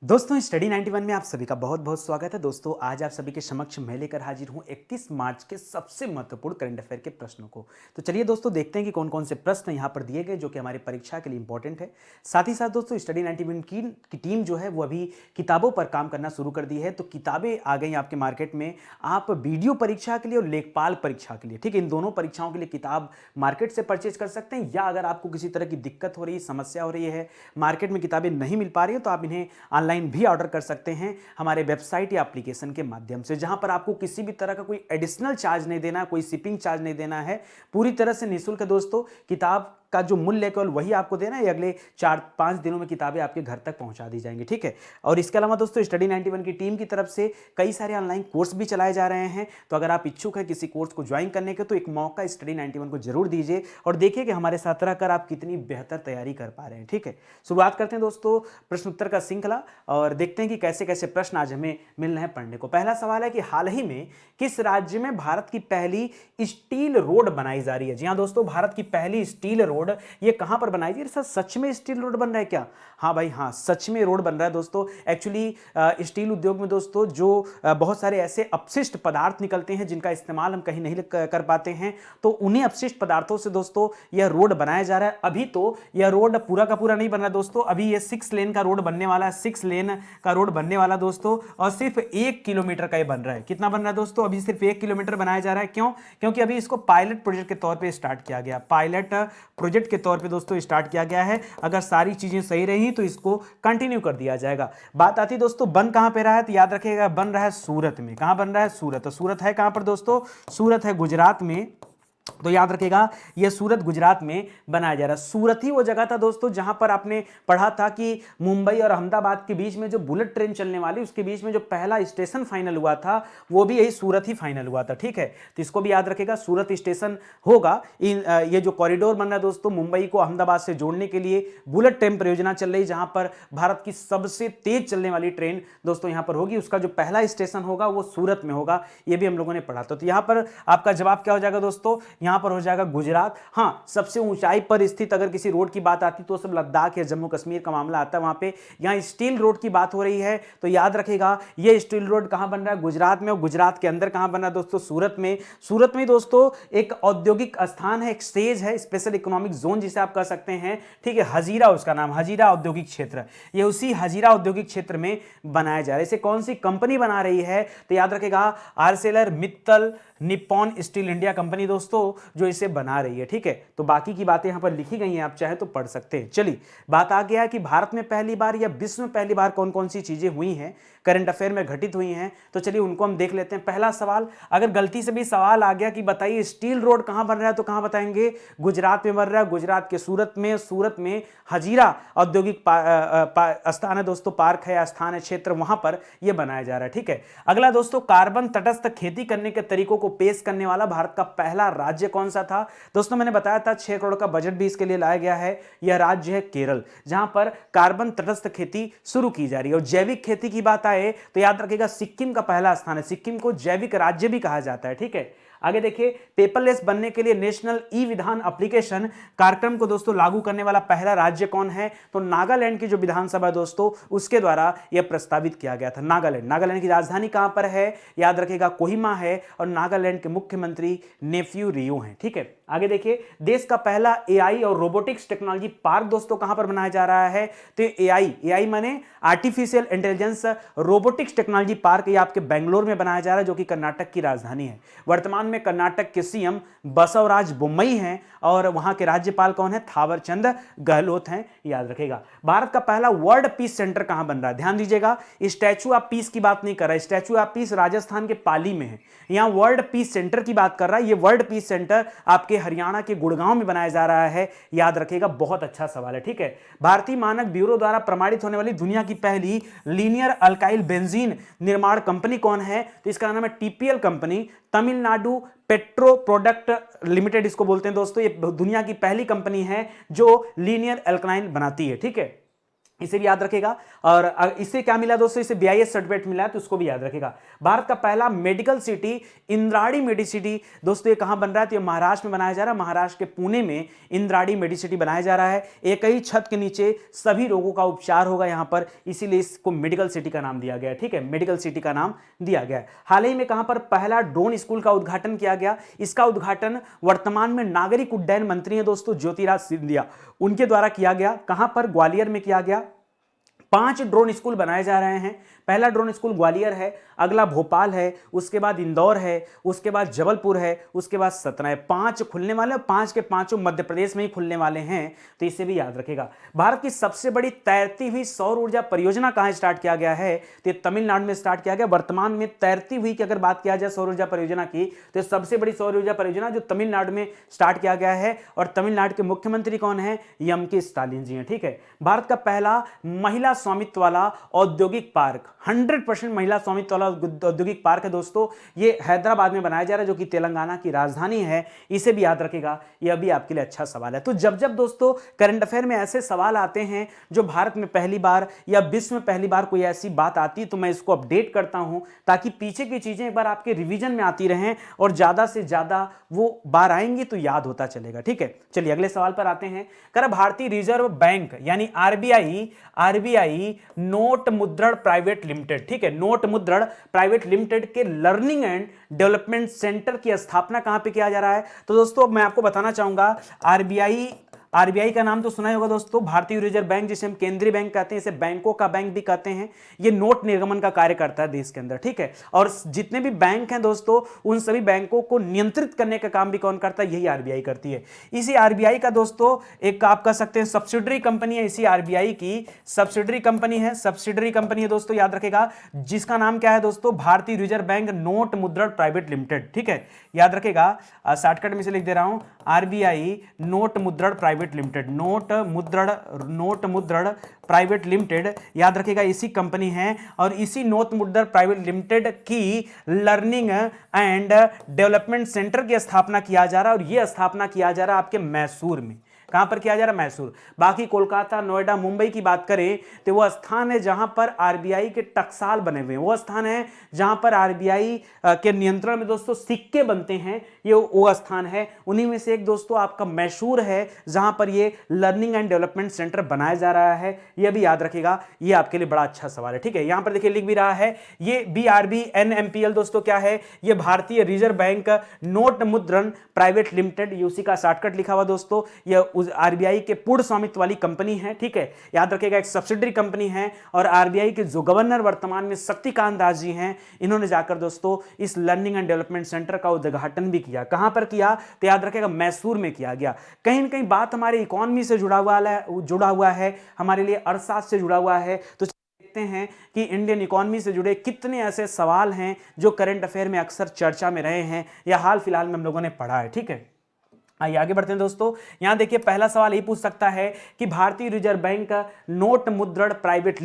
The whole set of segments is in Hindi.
दोस्तों स्टडी 91 में आप सभी का बहुत बहुत स्वागत है। दोस्तों आज आप सभी के समक्ष मैं लेकर हाजिर हूं 31 मार्च के सबसे महत्वपूर्ण करंट अफेयर के प्रश्नों को। तो चलिए दोस्तों देखते हैं कि कौन कौन से प्रश्न यहां पर दिए गए जो कि हमारी परीक्षा के लिए इंपॉर्टेंट है। साथ ही साथ दोस्तों स्टडी 91 की टीम जो है वो अभी किताबों पर काम करना शुरू कर दी है। तो किताबें आ गई आपके मार्केट में। आप वीडियो परीक्षा के लिए और लेखपाल परीक्षा के लिए, ठीक है, इन दोनों परीक्षाओं के लिए किताब मार्केट से परचेज कर सकते हैं। या अगर आपको किसी तरह की दिक्कत हो रही है, समस्या हो रही है, मार्केट में किताबें नहीं मिल पा रही है, तो आप इन्हें ऑनलाइन भी ऑर्डर कर सकते हैं हमारे वेबसाइट या एप्लीकेशन के माध्यम से, जहां पर आपको किसी भी तरह का कोई एडिशनल चार्ज नहीं देना, कोई शिपिंग चार्ज नहीं देना है। पूरी तरह से निःशुल्क है दोस्तों। किताब का जो मूल्य केवल वही आपको देना है। अगले 4-5 दिनों में किताबें आपके घर तक पहुंचा दी जाएंगी, ठीक है। और इसके अलावा दोस्तों स्टडी 91 की टीम की तरफ से कई सारे ऑनलाइन कोर्स भी चलाए जा रहे हैं। तो अगर आप इच्छुक हैं किसी कोर्स को ज्वाइन करने के, तो एक मौका स्टडी 91 को जरूर दीजिए और देखिए कि हमारे साथ रहकर आप कितनी बेहतर तैयारी कर पा रहे हैं, ठीक है। शुरुआत करते हैं दोस्तों प्रश्न उत्तर का श्रृंखला और देखते हैं कि कैसे कैसे प्रश्न आज हमें मिल रहे हैं पढ़ने को। पहला सवाल है कि हाल ही में किस राज्य में भारत की पहली स्टील रोड बनाई जा रही है। जी हां दोस्तों, भारत की पहली स्टील रोड ये कहां पर बनाई जा रही है। सर सच में स्टील रोड बन रहा है क्या? हाँ भाई हाँ, सच में रोड बन रहा है दोस्तों। एक्चुअली स्टील उद्योग में दोस्तों जो बहुत सारे ऐसे अपशिष्ट पदार्थ निकलते हैं जिनका इस्तेमाल हम कहीं नहीं कर पाते हैं, तो उन्हीं अपशिष्ट पदार्थों से दोस्तों यह रोड बनाया जा रहा है। अभी तो यह रोड पूरा का पूरा नहीं बन रहा दोस्तों। अभी यह 6 लेन का रोड बनने वाला है, 6 लेन का रोड बनने वाला दोस्तों, और सिर्फ 1 किलोमीटर का ये बन रहा है। कितना बन रहा है दोस्तों? अभी सिर्फ 1 किलोमीटर बनाया जा रहा है। क्यों? क्योंकि अभी इसको पायलट प्रोजेक्ट के तौर पे स्टार्ट किया गया, पायलट प्रोजेक्ट के तौर पे दोस्तों स्टार्ट किया गया है। अगर सारी चीजें सही रही तो इसको कंटिन्यू कर दिया जाएगा। बात आती दोस्तों बन कहां पे रहा है, तो याद रखिएगा बन रहा है सूरत में। कहां बन रहा है? सूरत। तो सूरत है कहां पर दोस्तों? सूरत है गुजरात में। तो याद रखिएगा यह सूरत गुजरात में बनाया जा रहा है। सूरत ही वो जगह था दोस्तों जहां पर आपने पढ़ा था कि मुंबई और अहमदाबाद के बीच में जो बुलेट ट्रेन चलने वाली, उसके बीच में जो पहला स्टेशन फाइनल हुआ था वो भी यही सूरत ही फाइनल हुआ था, ठीक है। तो इसको भी याद रखिएगा, सूरत स्टेशन होगा। ये जो कॉरिडोर बन रहा है दोस्तों मुंबई को अहमदाबाद से जोड़ने के लिए, बुलेट ट्रेन परियोजना चल रही, जहां पर भारत की सबसे तेज चलने वाली ट्रेन दोस्तों यहां पर होगी। उसका जो पहला स्टेशन होगा वो सूरत में होगा, ये भी हम लोगों ने पढ़ा था। तो यहां पर आपका जवाब क्या हो जाएगा दोस्तों? यहां पर हो जाएगा गुजरात। हां, सबसे ऊंचाई पर स्थित अगर किसी रोड की बात आती तो सब लद्दाख या जम्मू कश्मीर का मामला आता है वहां पे। यहां स्टील रोड की बात हो रही है, तो याद रखिएगा ये स्टील रोड कहां बन रहा है? गुजरात में। और गुजरात के अंदर कहां बन रहा है दोस्तों? सूरत में। सूरत में दोस्तों एक औद्योगिक स्थान है, एक स्टेज है, स्पेशल इकोनॉमिक जोन जिसे आप कह सकते हैं, ठीक है। हजीरा उसका नाम, हजीरा औद्योगिक क्षेत्र। ये उसी हजीरा औद्योगिक क्षेत्र में बनाया जा रहा है। इसे कौन सी कंपनी बना रही है? तो याद रखिएगा Arcelor Mittal Nippon steel India company दोस्तों जो इसे बना रही है, ठीक है। तो बाकी की बातें यहां पर लिखी गई हैं, आप चाहे तो पढ़ सकते हैं। चलिए बात आ गया कि भारत में पहली बार या विश्व में पहली बार कौन कौन सी चीजें हुई हैं, करंट अफेयर में घटित हुई हैं। तो चलिए उनको हम देख लेते हैं। पहला सवाल, अगर गलती से भी सवाल आ गया कि बताइए स्टील रोड कहां बन रहा है, तो कहां बताएंगे? गुजरात में बन रहा है। गुजरात के सूरत में। सूरत में हजीरा औद्योगिक स्थान है दोस्तों, पार्क है, स्थान है, क्षेत्र, वहां पर यह बनाया जा रहा है, ठीक है। अगला दोस्तों, कार्बन तटस्थ खेती करने के तरीकों को पेश करने वाला भारत का पहला राज्य कौन सा था? दोस्तों मैंने बताया था 6 करोड़ का बजट भी इसके लिए लाया गया है। यह राज्य है केरल, जहां पर कार्बन तटस्थ खेती शुरू की जा रही है। और जैविक खेती की बात आए तो याद रखिएगा सिक्किम का पहला स्थान है। सिक्किम को जैविक राज्य भी कहा जाता है, ठीक है। आगे देखिए, पेपरलेस बनने के लिए नेशनल ई विधान एप्लीकेशन कार्यक्रम को दोस्तों लागू करने वाला पहला राज्य कौन है? तो नागालैंड की जो विधानसभा दोस्तों उसके द्वारा यह प्रस्तावित किया गया था। नागालैंड। नागालैंड की राजधानी कहां पर है? याद रखिएगा कोहिमा है। और नागालैंड के मुख्यमंत्री नेफ्यू रियो हैं, ठीक है। आगे देखिए, देश का पहला एआई और रोबोटिक्स टेक्नोलॉजी पार्क दोस्तों कहां पर बनाया जा रहा है? तो एआई माने artificial intelligence robotics technology park, ये आपके बेंगलोर में बनाया जा रहा है, जो कि कर्नाटक की राजधानी है। वर्तमान में कर्नाटक के सीएम बसवराज बोम्मई हैं और वहां के राज्यपाल कौन है? थावरचंद गहलोत हैं, याद रखिएगा। भारत का पहला वर्ल्ड पीस सेंटर कहां बन रहा है? ध्यान दीजिएगा, स्टैचू ऑफ पीस की बात नहीं कर रहा है। स्टैचू ऑफ पीस राजस्थान के पाली में है। यहां वर्ल्ड पीस सेंटर की बात कर रहा है। यह वर्ल्ड पीस सेंटर आपके हरियाणा के गुड़गांव में बनाया जा रहा है, याद रखिएगा। बहुत अच्छा सवाल है, ठीक है। भारतीय मानक ब्यूरो द्वारा प्रमाणित होने वाली दुनिया की पहली लीनियर अल्काइल बेंजीन निर्माण कंपनी कौन है? तो इसका नाम है TPL company, Tamil Nadu petro product limited इसको बोलते हैं दोस्तों। ये दुनिया की पहली कंपनी है जो लीनियर अल्काइल बनाती है, ठीक है। इसे भी याद रखेगा। और इसे क्या मिला दोस्तों, इसे BIS सर्टिफिकेट मिला है, तो उसको भी याद रखेगा। भारत का पहला मेडिकल सिटी इंद्राणी मेडिसिटी दोस्तों ये कहां बन रहा है, तो ये महाराष्ट्र में बनाया जा रहा है। महाराष्ट्र के पुणे में इंद्राणी मेडिसिटी बनाया जा रहा है। एक ही छत के नीचे सभी रोगों का उपचार होगा यहां पर, इसीलिए इसको मेडिकल सिटी का नाम दिया गया। ठीक है, मेडिकल सिटी का नाम दिया गया। हाल ही में कहां पर पहला ड्रोन स्कूल का उद्घाटन किया गया, इसका उद्घाटन वर्तमान में नागरिक उड्डयन मंत्री है दोस्तों ज्योतिराज सिंधिया, उनके द्वारा किया गया। कहां पर, ग्वालियर में किया गया। 5 ड्रोन स्कूल बनाए जा रहे हैं। पहला ड्रोन स्कूल ग्वालियर है, अगला भोपाल है, उसके बाद इंदौर है, उसके बाद जबलपुर है, उसके बाद सतना है। 5 खुलने वाले, 5 के 5 मध्य प्रदेश में ही खुलने वाले हैं, तो इसे भी याद रखेगा। भारत की सबसे बड़ी तैरती हुई सौर ऊर्जा परियोजना कहां स्टार्ट किया गया है, तो तमिलनाडु में स्टार्ट किया गया। वर्तमान में तैरती हुई की अगर बात किया जाए सौर ऊर्जा परियोजना की, तो सबसे बड़ी सौर ऊर्जा परियोजना जो तमिलनाडु में स्टार्ट किया गया है, और तमिलनाडु के मुख्यमंत्री कौन है, MK स्टालिन जी हैं। ठीक है, भारत का पहला महिला स्वामित्व वाला औद्योगिक पार्क, 100% महिला स्वामित्व वाला औद्योगिक पार्क है दोस्तों, ये हैदराबाद में बनाया जा रहा है, जो कि तेलंगाना की राजधानी है। इसे भी याद रखेगा, यह भी आपके लिए अच्छा सवाल है। तो जब जब दोस्तों करंट अफेयर में ऐसे सवाल आते हैं जो भारत में पहली बार या विश्व में पहली बार कोई ऐसी बात आती है, तो मैं इसको अपडेट करता हूं, ताकि पीछे की चीजें एक बार आपके रिवीजन में आती रहें और ज्यादा से ज्यादा वो बार आएंगी तो याद होता चलेगा। ठीक है, चलिए अगले सवाल पर आते हैं। कर भारतीय रिजर्व बैंक यानी आरबीआई नोट मुद्रण प्राइवेट लिमिटेड, ठीक है, नोट मुद्रण प्राइवेट लिमिटेड के लर्निंग एंड डेवलपमेंट सेंटर की स्थापना कहां पे किया जा रहा है। तो दोस्तों मैं आपको बताना चाहूंगा, आरबीआई का नाम तो सुना ही होगा दोस्तों, भारतीय रिजर्व बैंक, जिसे हम केंद्रीय बैंक कहते हैं, इसे बैंकों का बैंक भी कहते हैं। ये नोट निर्गमन का कार्य करता है देश के अंदर। ठीक है, और जितने भी बैंक हैं दोस्तों, उन सभी बैंकों को नियंत्रित करने का काम भी कौन करता है, यही आरबीआई करती है। इसी आरबीआई का दोस्तों एक आप कह सकते हैं सब्सिडरी कंपनी है, इसी आरबीआई की सब्सिडरी कंपनी है दोस्तों, याद रखेगा, जिसका नाम क्या है दोस्तों, भारतीय रिजर्व बैंक नोट मुद्रण प्राइवेट लिमिटेड। ठीक है, याद रखेगा, शॉर्टकट में से लिख दे रहा हूं, आरबीआई नोट मुद्रण प्राइवेट लिमिटेड, नोट मुद्रण प्राइवेट लिमिटेड, याद रखेगा, इसी कंपनी है। और इसी नोट मुद्रण प्राइवेट लिमिटेड की लर्निंग एंड डेवलपमेंट सेंटर की स्थापना किया जा रहा है, और यह स्थापना किया जा रहा है आपके मैसूर में। कहां पर किया जा रहा है, मैसूर। बाकी कोलकाता, नोएडा, मुंबई की बात करें तो वह स्थान है जहां पर आरबीआई के टकसाल बने हुए हैं, वह स्थान है जहां पर आरबीआई के नियंत्रण में दोस्तों सिक्के बनते हैं, ये वो स्थान है। उन्हीं में से एक दोस्तों आपका मैसूर है, जहां पर ये लर्निंग एंड डेवलपमेंट सेंटर बनाया जा रहा है। यह भी याद रखेगा, ये आपके लिए बड़ा अच्छा सवाल है। ठीक है, यहां पर देखिए लिख भी रहा है, ये BRBNMPL दोस्तों क्या है, ये भारतीय रिजर्व बैंक नोट मुद्रण प्राइवेट लिमिटेड, उसी का शॉर्टकट लिखा हुआ दोस्तों, यह आरबीआई के पूर्ण स्वामित्व वाली कंपनी है। ठीक है, याद रखिएगा, एक सब्सिडरी कंपनी है। और आरबीआई के जो गवर्नर वर्तमान में शक्तिकांत दास जी हैं, इन्होंने जाकर दोस्तों इस लर्निंग एंड डेवलपमेंट सेंटर का उद्घाटन भी किया। कहां पर किया, तो याद रखिएगा मैसूर में किया गया। कहीं ना कहीं बात हमारे इकोनॉमी से जुड़ा हुआ है, हमारे लिए अर्थशास्त्र से जुड़ा हुआ है। तो देखते हैं कि इंडियन इकोनॉमी से जुड़े कितने ऐसे सवाल हैं जो करंट अफेयर में अक्सर चर्चा में रहे हैं या हाल फिलहाल में हम लोगों ने पढ़ा है। ठीक है, आइए आगे बढ़ते हैं दोस्तों। यहां देखिए पहला सवाल यही पूछ सकता है कि भारतीय रिजर्व बैंक का नोट मुद्रण प्राइवेट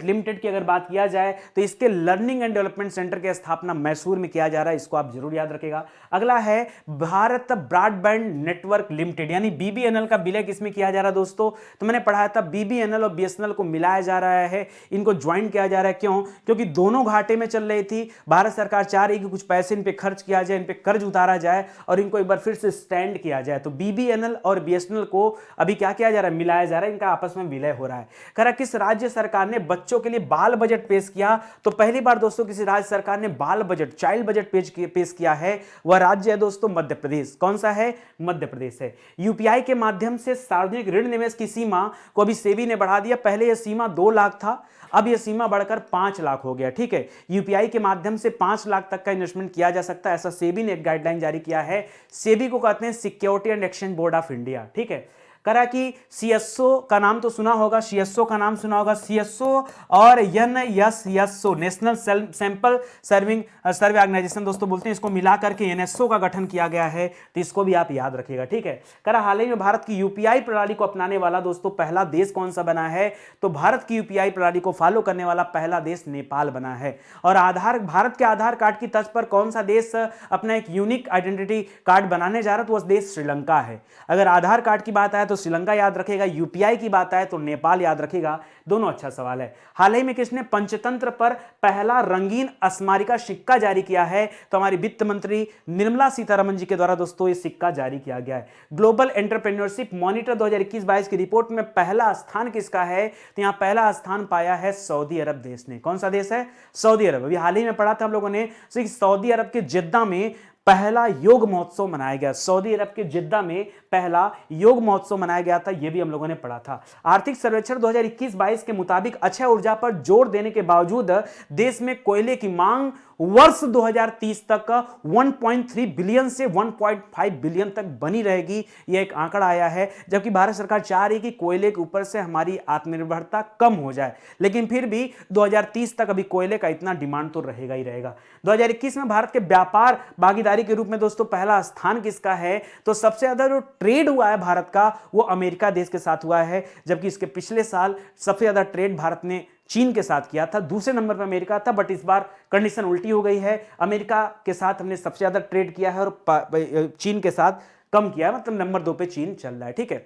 लिमिटेड की अगर बात किया जाए तो इसके लर्निंग एंड डेवलपमेंट सेंटर की स्थापना मैसूर में किया जा रहा है, इसको आप जरूर याद रखेगा। अगला है भारत ब्रॉडबैंड नेटवर्क लिमिटेड यानी BBNL का विलय किसमें किया जा रहा है दोस्तों, तो मैंने पढ़ाया था BBNL और BSNL को मिलाया जा रहा है, इनको ज्वाइन किया जा रहा है। क्यों, क्योंकि दोनों घाटे में चल रही थी। भारत सरकार चाह रही कि कुछ पैसे इन पे खर्च किया जाए, इन पे कर्ज उतारा जाए और इनको एक बार फिर से स्टैंड किया जाए। तो BBNL और BSNL को अभी क्या किया जा रहा है, मिलाया जा रहा है, इनका आपस में विलय हो रहा है। करा किस राज्य सरकार ने बच्चों के लिए बाल बजट पेश किया, तो पहली बार दोस्तों किसी राज्य सरकार ने बाल बजट, चाइल्ड बजट पेश किया है, वह राज्य है दोस्तों मध्य प्रदेश। कौन सा है, मध्य प्रदेश है। यूपीआई के माध्यम से सार्वजनिक ऋण निवेश की सीमा को अभी सेबी ने बढ़ा दिया। पहले यह सीमा 2 लाख था, अब यह सीमा बढ़कर 5 लाख हो गया। ठीक है, यूपीआई के माध्यम से 5 लाख तक का इन्वेस्टमेंट किया जा सकता है, ऐसा सेबी ने एक गाइडलाइन जारी किया है। सेबी को कहते हैं security and exchange board of India. ठीक है, करा कि सीएसओ का नाम तो सुना होगा, सीएसओ और NSSO national sample survey organisation दोस्तों बोलते हैं, इसको मिला करके एनएसओ का गठन किया गया है, तो इसको भी आप याद रखिएगा। ठीक है, करा हाल ही में भारत की यूपीआई प्रणाली को अपनाने वाला दोस्तों पहला देश कौन सा बना है, तो भारत की यूपीआई प्रणाली को फॉलो करने वाला पहला देश नेपाल बना है। और भारत के आधार कार्ड की तर्ज पर कौन सा देश अपना एक यूनिक आइडेंटिटी कार्ड बनाने जा रहा है, तो वह देश श्रीलंका है। अगर आधार कार्ड की बात आए तो श्रीलंका याद रखेगा, यूपीआई की बात आए तो नेपाल याद रखेगा। दोनों अच्छा सवाल है। हाल ही में किसने पंचतंत्र पर पहला रंगीन स्मारिका सिक्का जारी किया है? तो हमारी वित्त मंत्री निर्मला सीतारमण जी के द्वारा दोस्तों ये सिक्का जारी किया गया है। ग्लोबल एंटरप्रेन्योरशिप मॉनिटर 2021-22 की रिपोर्ट में पहला स्थान किसका है? तो यहां पहला स्थान पाया है सऊदी अरब देश ने। कौन सा देश है? सऊदी अरब। अभी हाल ही में पढ़ा था हम लोगों ने, सऊदी अरब के जिद्दा में पहला योग महोत्सव मनाया गया। सऊदी अरब के जिद्दा में पहला योग महोत्सव मनाया गया था, यह भी हम लोगों ने पढ़ा था। आर्थिक सर्वेक्षण 2021-22 के मुताबिक अक्षय ऊर्जा पर जोर देने के बावजूद देश में कोयले की मांग वर्ष 2030 तक 1.3 बिलियन से 1.5 बिलियन तक बनी रहेगी, यह एक आंकड़ा आया है। जबकि भारत सरकार चाह रही कि कोयले के ऊपर से हमारी आत्मनिर्भरता कम हो जाए, लेकिन फिर भी 2030 तक अभी कोयले का इतना डिमांड तो रहेगा ही रहेगा। 2021 में भारत के व्यापार भागीदारी के रूप में दोस्तों पहला स्थान किसका है? तो सबसे ज्यादा जो ट्रेड हुआ है भारत का वो अमेरिका देश के साथ हुआ है, जबकि इसके पिछले साल सबसे ज्यादा ट्रेड भारत ने चीन के साथ किया था। दूसरे नंबर पर अमेरिका था, बट इस बार कंडीशन उल्टी हो गई है। अमेरिका के साथ हमने सबसे ज्यादा ट्रेड किया है और चीन के साथ कम किया है, मतलब नंबर 2 पे चीन चल रहा है। ठीक है,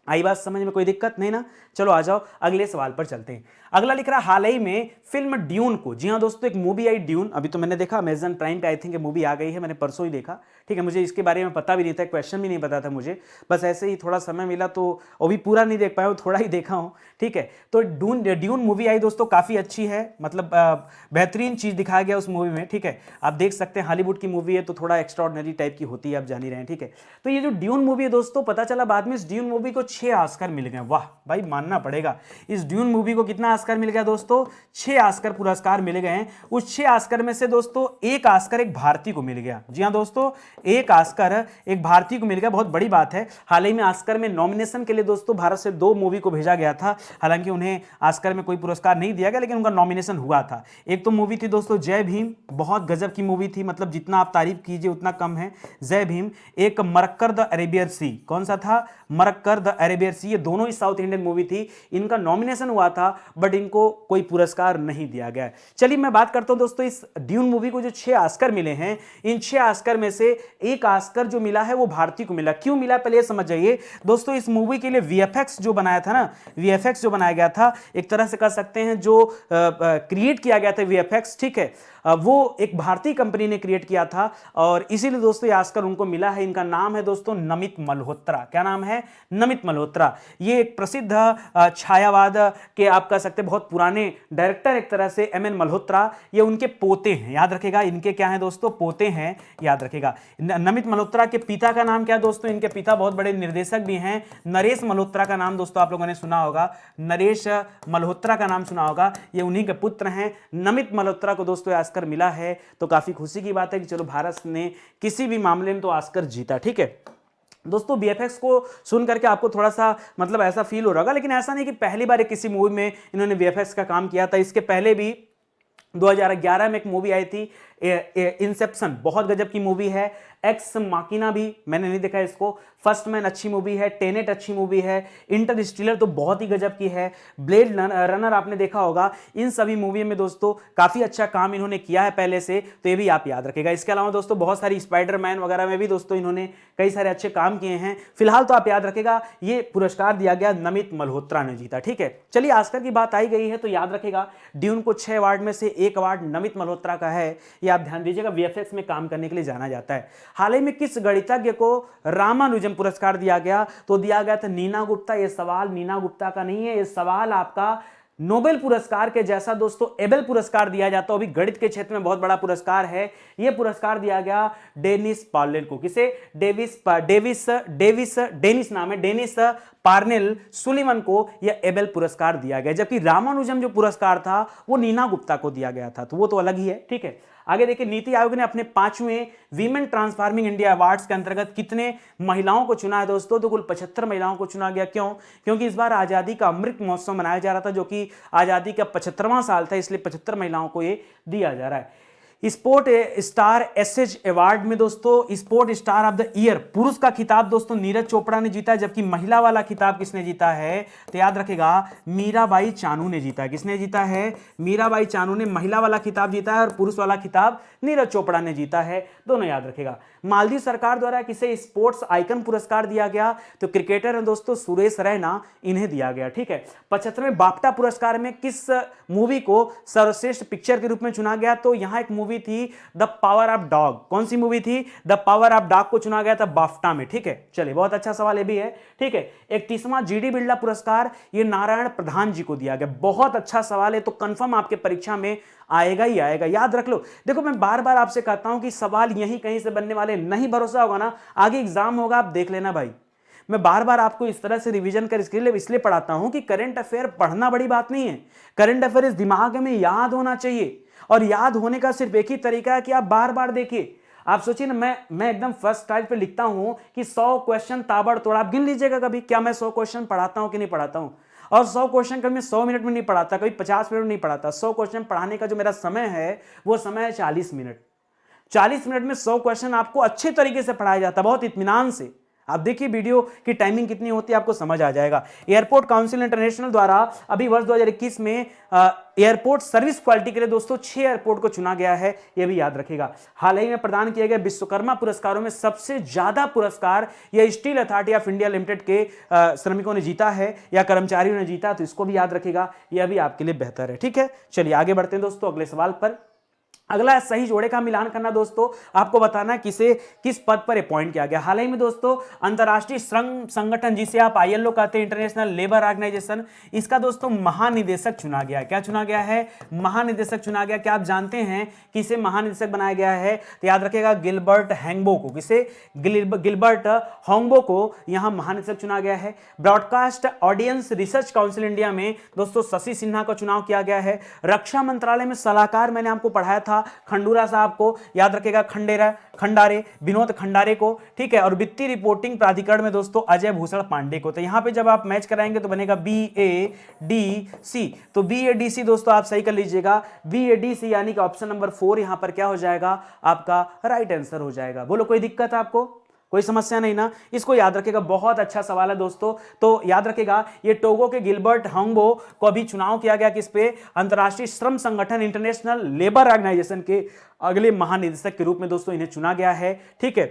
आई बात समझ में? कोई दिक्कत नहीं ना? चलो आ जाओ अगले सवाल पर चलते हैं। अगला लिख रहा है हाल ही में फिल्म ड्यून को, जी हाँ दोस्तों एक मूवी आई ड्यून, अभी तो मैंने देखा अमेजन प्राइम पे आई थिंक मूवी आ गई है, मैंने परसों ही देखा। ठीक है, मुझे इसके बारे में पता भी नहीं था, क्वेश्चन भी नहीं पता था मुझे, बस ऐसे ही थोड़ा समय मिला तो वो भी पूरा नहीं देख पाया हूँ, थोड़ा ही देखा हूँ। ठीक है, तो ड्यून मूवी आई दोस्तों, काफ़ी अच्छी है, मतलब बेहतरीन चीज़ दिखाया गया उस मूवी में। ठीक है, आप देख सकते हैं हॉलीवुड की मूवी है तो थोड़ा एक्स्ट्राऑर्डिनरी टाइप की होती है, आप जान ही रहे हैं। ठीक है, तो ये जो ड्यून मूवी है दोस्तों, पता चला बाद में इस ड्यून मूवी को 6 ऑस्कर मिल गए। वाह भाई, मानना पड़ेगा। इस ड्यून मूवी को कितना ऑस्कर मिल गया दोस्तों? 6 ऑस्कर पुरस्कार मिल गए हैं। उस 6 ऑस्कर में से दोस्तों एक ऑस्कर एक भारतीय को मिल गया। जी हाँ दोस्तों, एक ऑस्कर एक भारतीय को मिल गया, बहुत बड़ी बात है। हाल ही में ऑस्कर में नॉमिनेशन के लिए दोस्तों भारत से 2 मूवी को भेजा गया था, हालांकि उन्हें ऑस्कर में कोई पुरस्कार नहीं दिया गया, लेकिन उनका नॉमिनेशन हुआ था। एक तो मूवी थी दोस्तों जय भीम, बहुत गजब की मूवी थी, मतलब जितना आप तारीफ कीजिए उतना कम है, जय भीम। एक मरक्कर द अरेबियन सी, कौन सा था? मरक्कर द अरेबियन सी, ये दोनों ही साउथ इंडियन मूवी थी, इनका नॉमिनेशन हुआ था बट इनको कोई पुरस्कार नहीं दिया गया। चलिए मैं बात करता हूं दोस्तों इस ड्यून मूवी को जो 6 ऑस्कर मिले हैं, इन 6 ऑस्कर में से एक ऑस्कर जो मिला है वो भारतीय को मिला। क्यों मिला पहले समझ जाइए दोस्तों। इस मूवी के लिए वीएफएक्स जो बनाया था ना, वीएफएक्स जो बनाया गया था, एक तरह से कह सकते हैं जो क्रिएट किया गया था वीएफएक्स, ठीक है, वो एक भारतीय कंपनी ने क्रिएट किया था और इसीलिए दोस्तों ये ऑस्कर उनको मिला है। इनका नाम है दोस्तों नमित मल्होत्रा। क्या नाम है? नमित मल्होत्रा। ये एक प्रसिद्ध छायावाद के आप कह सकते हैं बहुत पुराने डायरेक्टर एक तरह से एमएन मल्होत्रा, ये उनके पोते हैं, याद रखेगा। इनके क्या हैं दोस्तों? पोते हैं, याद रखेगा। नमित मल्होत्रा के पिता का नाम क्या है दोस्तों? इनके पिता बहुत बड़े निर्देशक भी हैं। नरेश मल्होत्रा का नाम दोस्तों आप लोगों ने सुना होगा, नरेश मल्होत्रा का नाम सुना होगा, ये उन्हीं के पुत्र हैं। नमित मल्होत्रा को दोस्तों ऑस्कर मिला है, तो काफी खुशी की बात है कि चलो भारत ने किसी भी मामले में तो ऑस्कर जीता। ठीक है दोस्तों, बीएफएक्स को सुन करके आपको थोड़ा सा मतलब ऐसा फील हो रहा होगा, लेकिन ऐसा नहीं कि पहली बार किसी मूवी में इन्होंने बीएफएक्स का काम किया था। इसके पहले भी 2011 में एक मूवी आई थी इंसेप्शन, बहुत गजब की मूवी है। एक्स माकिना भी मैंने नहीं देखा इसको। फर्स्ट मैन अच्छी मूवी है, टेनेट अच्छी मूवी है, इंटरस्टेलर तो बहुत ही गजब की है, ब्लेड रनर आपने देखा होगा। इन सभी मूवी में दोस्तों काफी अच्छा काम इन्होंने किया है पहले से, तो ये भी आप याद रखेगा। इसके अलावा दोस्तों बहुत सारी स्पाइडरमैन वगैरह में भी दोस्तों इन्होंने कई सारे अच्छे काम किए हैं। फिलहाल तो आप याद रखेगा ये पुरस्कार दिया गया नमित मल्होत्रा ने जीता। ठीक है, चलिए ऑस्कर की बात आई गई है तो याद रखेगा ड्यून को 6 अवार्ड में से एक अवार्ड नमित मल्होत्रा का है, ये आप ध्यान दीजिएगा। वीएफएक्स में काम करने के लिए जाना जाता है। हाल ही में किस गणितज्ञ को रामानुजन पुरस्कार दिया गया? तो दिया गया था नीना गुप्ता। ये सवाल नीना गुप्ता का नहीं है, ये सवाल आपका नोबेल पुरस्कार के जैसा दोस्तों एबेल पुरस्कार दिया जाता है, वो भी गणित के क्षेत्र में बहुत बड़ा पुरस्कार है। यह पुरस्कार दिया गया डेनिस पार्नेल को। किसे? डेनिस नाम है, डेनिस पार्नेल सुलिवन को यह एबेल पुरस्कार दिया गया, जबकि रामानुजम जो पुरस्कार था वो नीना गुप्ता को दिया गया था, तो वो तो अलग ही है। ठीक है, आगे देखिए, नीति आयोग ने अपने 5वें वीमेन ट्रांसफॉर्मिंग इंडिया अवार्ड्स के अंतर्गत कितने महिलाओं को चुना है दोस्तों? तो कुल 75 महिलाओं को चुना गया। क्यों? क्योंकि इस बार आजादी का अमृत महोत्सव मनाया जा रहा था, जो कि आजादी का 75वां साल था, इसलिए 75 महिलाओं को ये दिया जा रहा है। स्पोर्ट स्टार एसएच अवार्ड में दोस्तों sport star of the year पुरुष का खिताब दोस्तों नीरज चोपड़ा ने जीता है, जबकि महिला वाला खिताब किसने जीता है? तो याद रखेगा मीराबाई चानू ने जीता है। किसने जीता है? मीराबाई चानू ने महिला वाला खिताब जीता है और पुरुष वाला खिताब नीरज चोपड़ा ने जीता है, दोनों याद रखेगा। मालदीव सरकार द्वारा किसे स्पोर्ट्स आइकन पुरस्कार दिया गया? तो क्रिकेटर है दोस्तों सुरेश रैना, इन्हें दिया गया। ठीक है, 75वें बाफ्टा पुरस्कार में किस मूवी को सर्वश्रेष्ठ पिक्चर के रूप में चुना गया? तो यहां एक मूवी थी द पावर ऑफ डॉग। कौन सी मूवी थी? द पावर ऑफ डॉग को चुना गया था बाफ्टा में। ठीक है, चलिए बहुत अच्छा सवाल ये भी है। ठीक है, 31वां जीडी बिरला पुरस्कार ये नारायण प्रधान जी को दिया गया। बहुत अच्छा सवाल है, तो कंफर्म आपके परीक्षा में आएगा ही आएगा, याद रख लो। देखो मैं बार बार आपसे कहता हूं कि सवाल यहीं कहीं से बनने वाले नहीं, भरोसा होगा ना आगे एग्जाम होगा, आप देख लेना भाई। मैं बार बार आपको इस तरह से रिवीजन कर इसलिए पढ़ाता हूं कि करंट अफेयर पढ़ना बड़ी बात नहीं है। करंट अफेयर इस दिमाग में याद होना चाहिए, और याद होने का सिर्फ एक ही तरीका है कि आप बार बार देखिए। आप सोचिए ना, मैं एकदम फर्स्ट टाइप पे लिखता हूं कि 100 क्वेश्चन ताबड़तोड़, आप गिन लीजिएगा कभी, क्या मैं 100 क्वेश्चन पढ़ाता हूं कि नहीं पढ़ाता हूं? और 100 क्वेश्चन कभी 100 मिनट में नहीं पढ़ाता, कभी 50 मिनट में नहीं पढ़ाता। 100 क्वेश्चन पढ़ाने का जो मेरा समय है वो समय है 40 मिनट। 40 मिनट में 100 क्वेश्चन आपको अच्छे तरीके से पढ़ाया जाता है, बहुत इत्मीनान से। आप देखिए वीडियो की टाइमिंग कितनी होती है, आपको समझ आ जाएगा। एयरपोर्ट काउंसिल इंटरनेशनल द्वारा अभी वर्ष 2021 में एयरपोर्ट सर्विस क्वालिटी के लिए दोस्तों 6 एयरपोर्ट को चुना गया है, यह भी याद रखिएगा। हाल ही में प्रदान किए गए विश्वकर्मा पुरस्कारों में सबसे ज्यादा पुरस्कार यह steel authority of India limited के श्रमिकों ने जीता है या कर्मचारियों ने जीता, तो इसको भी याद रखिएगा, यह भी आपके लिए बेहतर है। ठीक है, चलिए आगे बढ़ते हैं दोस्तों अगले सवाल पर। अगला सही जोड़े का मिलान करना दोस्तों, आपको बताना किसे किस पद पर अपॉइंट किया गया। हाल ही में दोस्तों अंतर्राष्ट्रीय श्रम संगठन, जिसे आप आईएलओ कहते हैं, इंटरनेशनल लेबर ऑर्गेनाइजेशन, इसका दोस्तों महानिदेशक चुना गया। क्या चुना गया है? महानिदेशक चुना गया। क्या आप जानते हैं किसे महानिदेशक बनाया गया है? तो याद रखिएगा गिलबर्ट हैंगबो को। किसे? गिलबर्ट होंगबो को यहां महानिदेशक चुना गया है। Broadcast audience research council India में दोस्तों शशि सिन्हा का चुनाव किया गया है। रक्षा मंत्रालय में सलाहकार मैंने आपको पढ़ाया था खंडूरा साहब को, याद रखेगा खंडारे, विनोद खंडारे को। ठीक है, और वित्तीय रिपोर्टिंग प्राधिकरण में दोस्तों अजय भूषण पांडे को। तो यहां पे जब आप मैच कराएंगे तो बनेगा BADC। तो BADC दोस्तों आप सही कर लीजिएगा, BADC यानी कि ऑप्शन नंबर 4 यहां पर क्या हो जाएगा? आपका राइट आंसर हो जाएगा। बोलो कोई दिक्कत है आपको? कोई समस्या नहीं ना? इसको याद रखेगा, बहुत अच्छा सवाल है दोस्तों। तो याद रखेगा ये टोगो के गिलबर्ट होंगबो को अभी चुनाव किया गया किस पे? अंतर्राष्ट्रीय श्रम संगठन इंटरनेशनल लेबर ऑर्गेनाइजेशन के अगले महानिदेशक के रूप में दोस्तों इन्हें चुना गया है। ठीक है,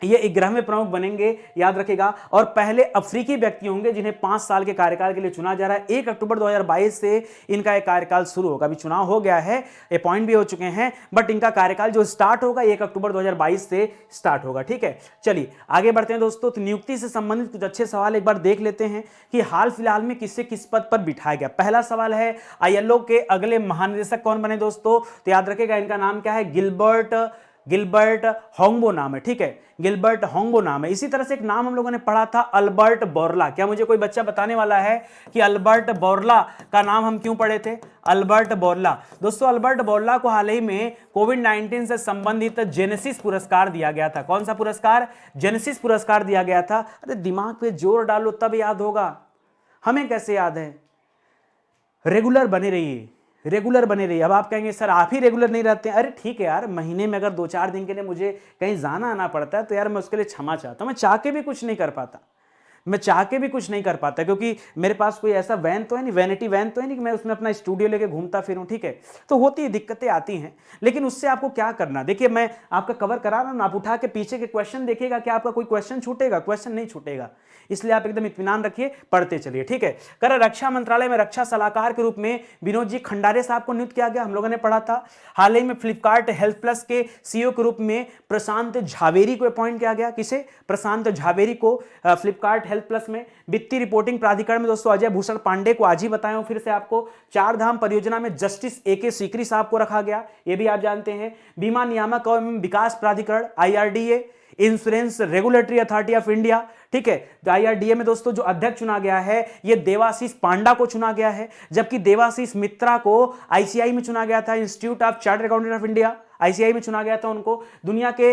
ये 11वें प्रमुख बनेंगे, याद रखेगा, और पहले अफ्रीकी व्यक्ति होंगे जिन्हें 5 साल के कार्यकाल के लिए चुना जा रहा है। 1 अक्टूबर 2022 से इनका एक कार्यकाल शुरू होगा। अभी चुनाव हो गया है, अपॉइंट भी हो चुके हैं, बट इनका कार्यकाल जो स्टार्ट होगा 1 अक्टूबर 2022 से स्टार्ट होगा। ठीक है, चलिए आगे बढ़ते हैं दोस्तों। तो नियुक्ति से संबंधित कुछ अच्छे सवाल एक बार देख लेते हैं कि हाल फिलहाल में किससे किस पद पर बिठाया गया। पहला सवाल है आईएलओ के अगले महानिदेशक कौन बने दोस्तों? तो याद रखेगा इनका नाम क्या है? गिलबर्ट होंगबो नाम है। ठीक है, गिलबर्ट होंगबो नाम है। इसी तरह से एक नाम हम लोगों ने पढ़ा था अल्बर्ट बोरला। क्या मुझे कोई बच्चा बताने वाला है कि अल्बर्ट बोरला का नाम हम क्यों पढ़े थे? अल्बर्ट बोरला दोस्तों, अल्बर्ट बोरला को हाल ही में कोविड-19 से संबंधित जेनेसिस पुरस्कार दिया गया था। कौन सा पुरस्कार? जेनेसिस पुरस्कार दिया गया था। अरे दिमाग पे जोर डालो तब याद होगा, हमें कैसे याद है? रेगुलर बने रहिए, रेगुलर बने रहिए। अब आप कहेंगे सर आप ही रेगुलर नहीं रहते हैं। अरे ठीक है यार, महीने में अगर 2-4 दिन के लिए मुझे कहीं जाना आना पड़ता है तो यार मैं उसके लिए क्षमा चाहता हूं। मैं चाह के भी कुछ नहीं कर पाता, क्योंकि मेरे पास कोई ऐसा वैन तो है नहीं, वैनिटी वैन तो है नहीं कि मैं उसमें अपना स्टूडियो लेके घूमता फिरूं। ठीक है, तो होती है, दिक्कतें आती हैं, लेकिन उससे आपको क्या करना? देखिए मैं आपका कवर करा रहा हूं, आप उठा के पीछे के क्वेश्चन देखिएगा, क्या आपका कोई क्वेश्चन छूटेगा? क्वेश्चन नहीं छूटेगा, इसलिए आप एकदम इत्मीनान रखिए, पढ़ते चलिए। ठीक है, कर रक्षा मंत्रालय में रक्षा सलाहकार के रूप में विनोद जी खंडारे साहब को नियुक्त किया गया, हम लोगों ने पढ़ा था। हाल ही में फ्लिपकार्ट हेल्थ प्लस के सीईओ के रूप में प्रशांत झावेरी को अपॉइंट किया गया। किसे? प्रशांत झावेरी को फ्लिपकार्ट हेल्थ प्लस में। वित्तीय रिपोर्टिंग प्राधिकरण में दोस्तों अजय भूषण पांडे को आज ही बताया हूं फिर से आपको। 4 धाम परियोजना में जस्टिस AK सीकरी साहब को रखा गया, ये भी आप जानते हैं। बीमा नियामक एवं विकास प्राधिकरण IRDA, insurance regulatory authority of India. ठीक है, IRDA में दोस्तों जो अध्यक्ष चुना गया है ये देवाशीष पांडा को चुना गया है, जबकि देवाशीष मित्रा को ICI में चुना गया था, institute of chartered accountant of India, ICI में चुना गया था उनको। दुनिया के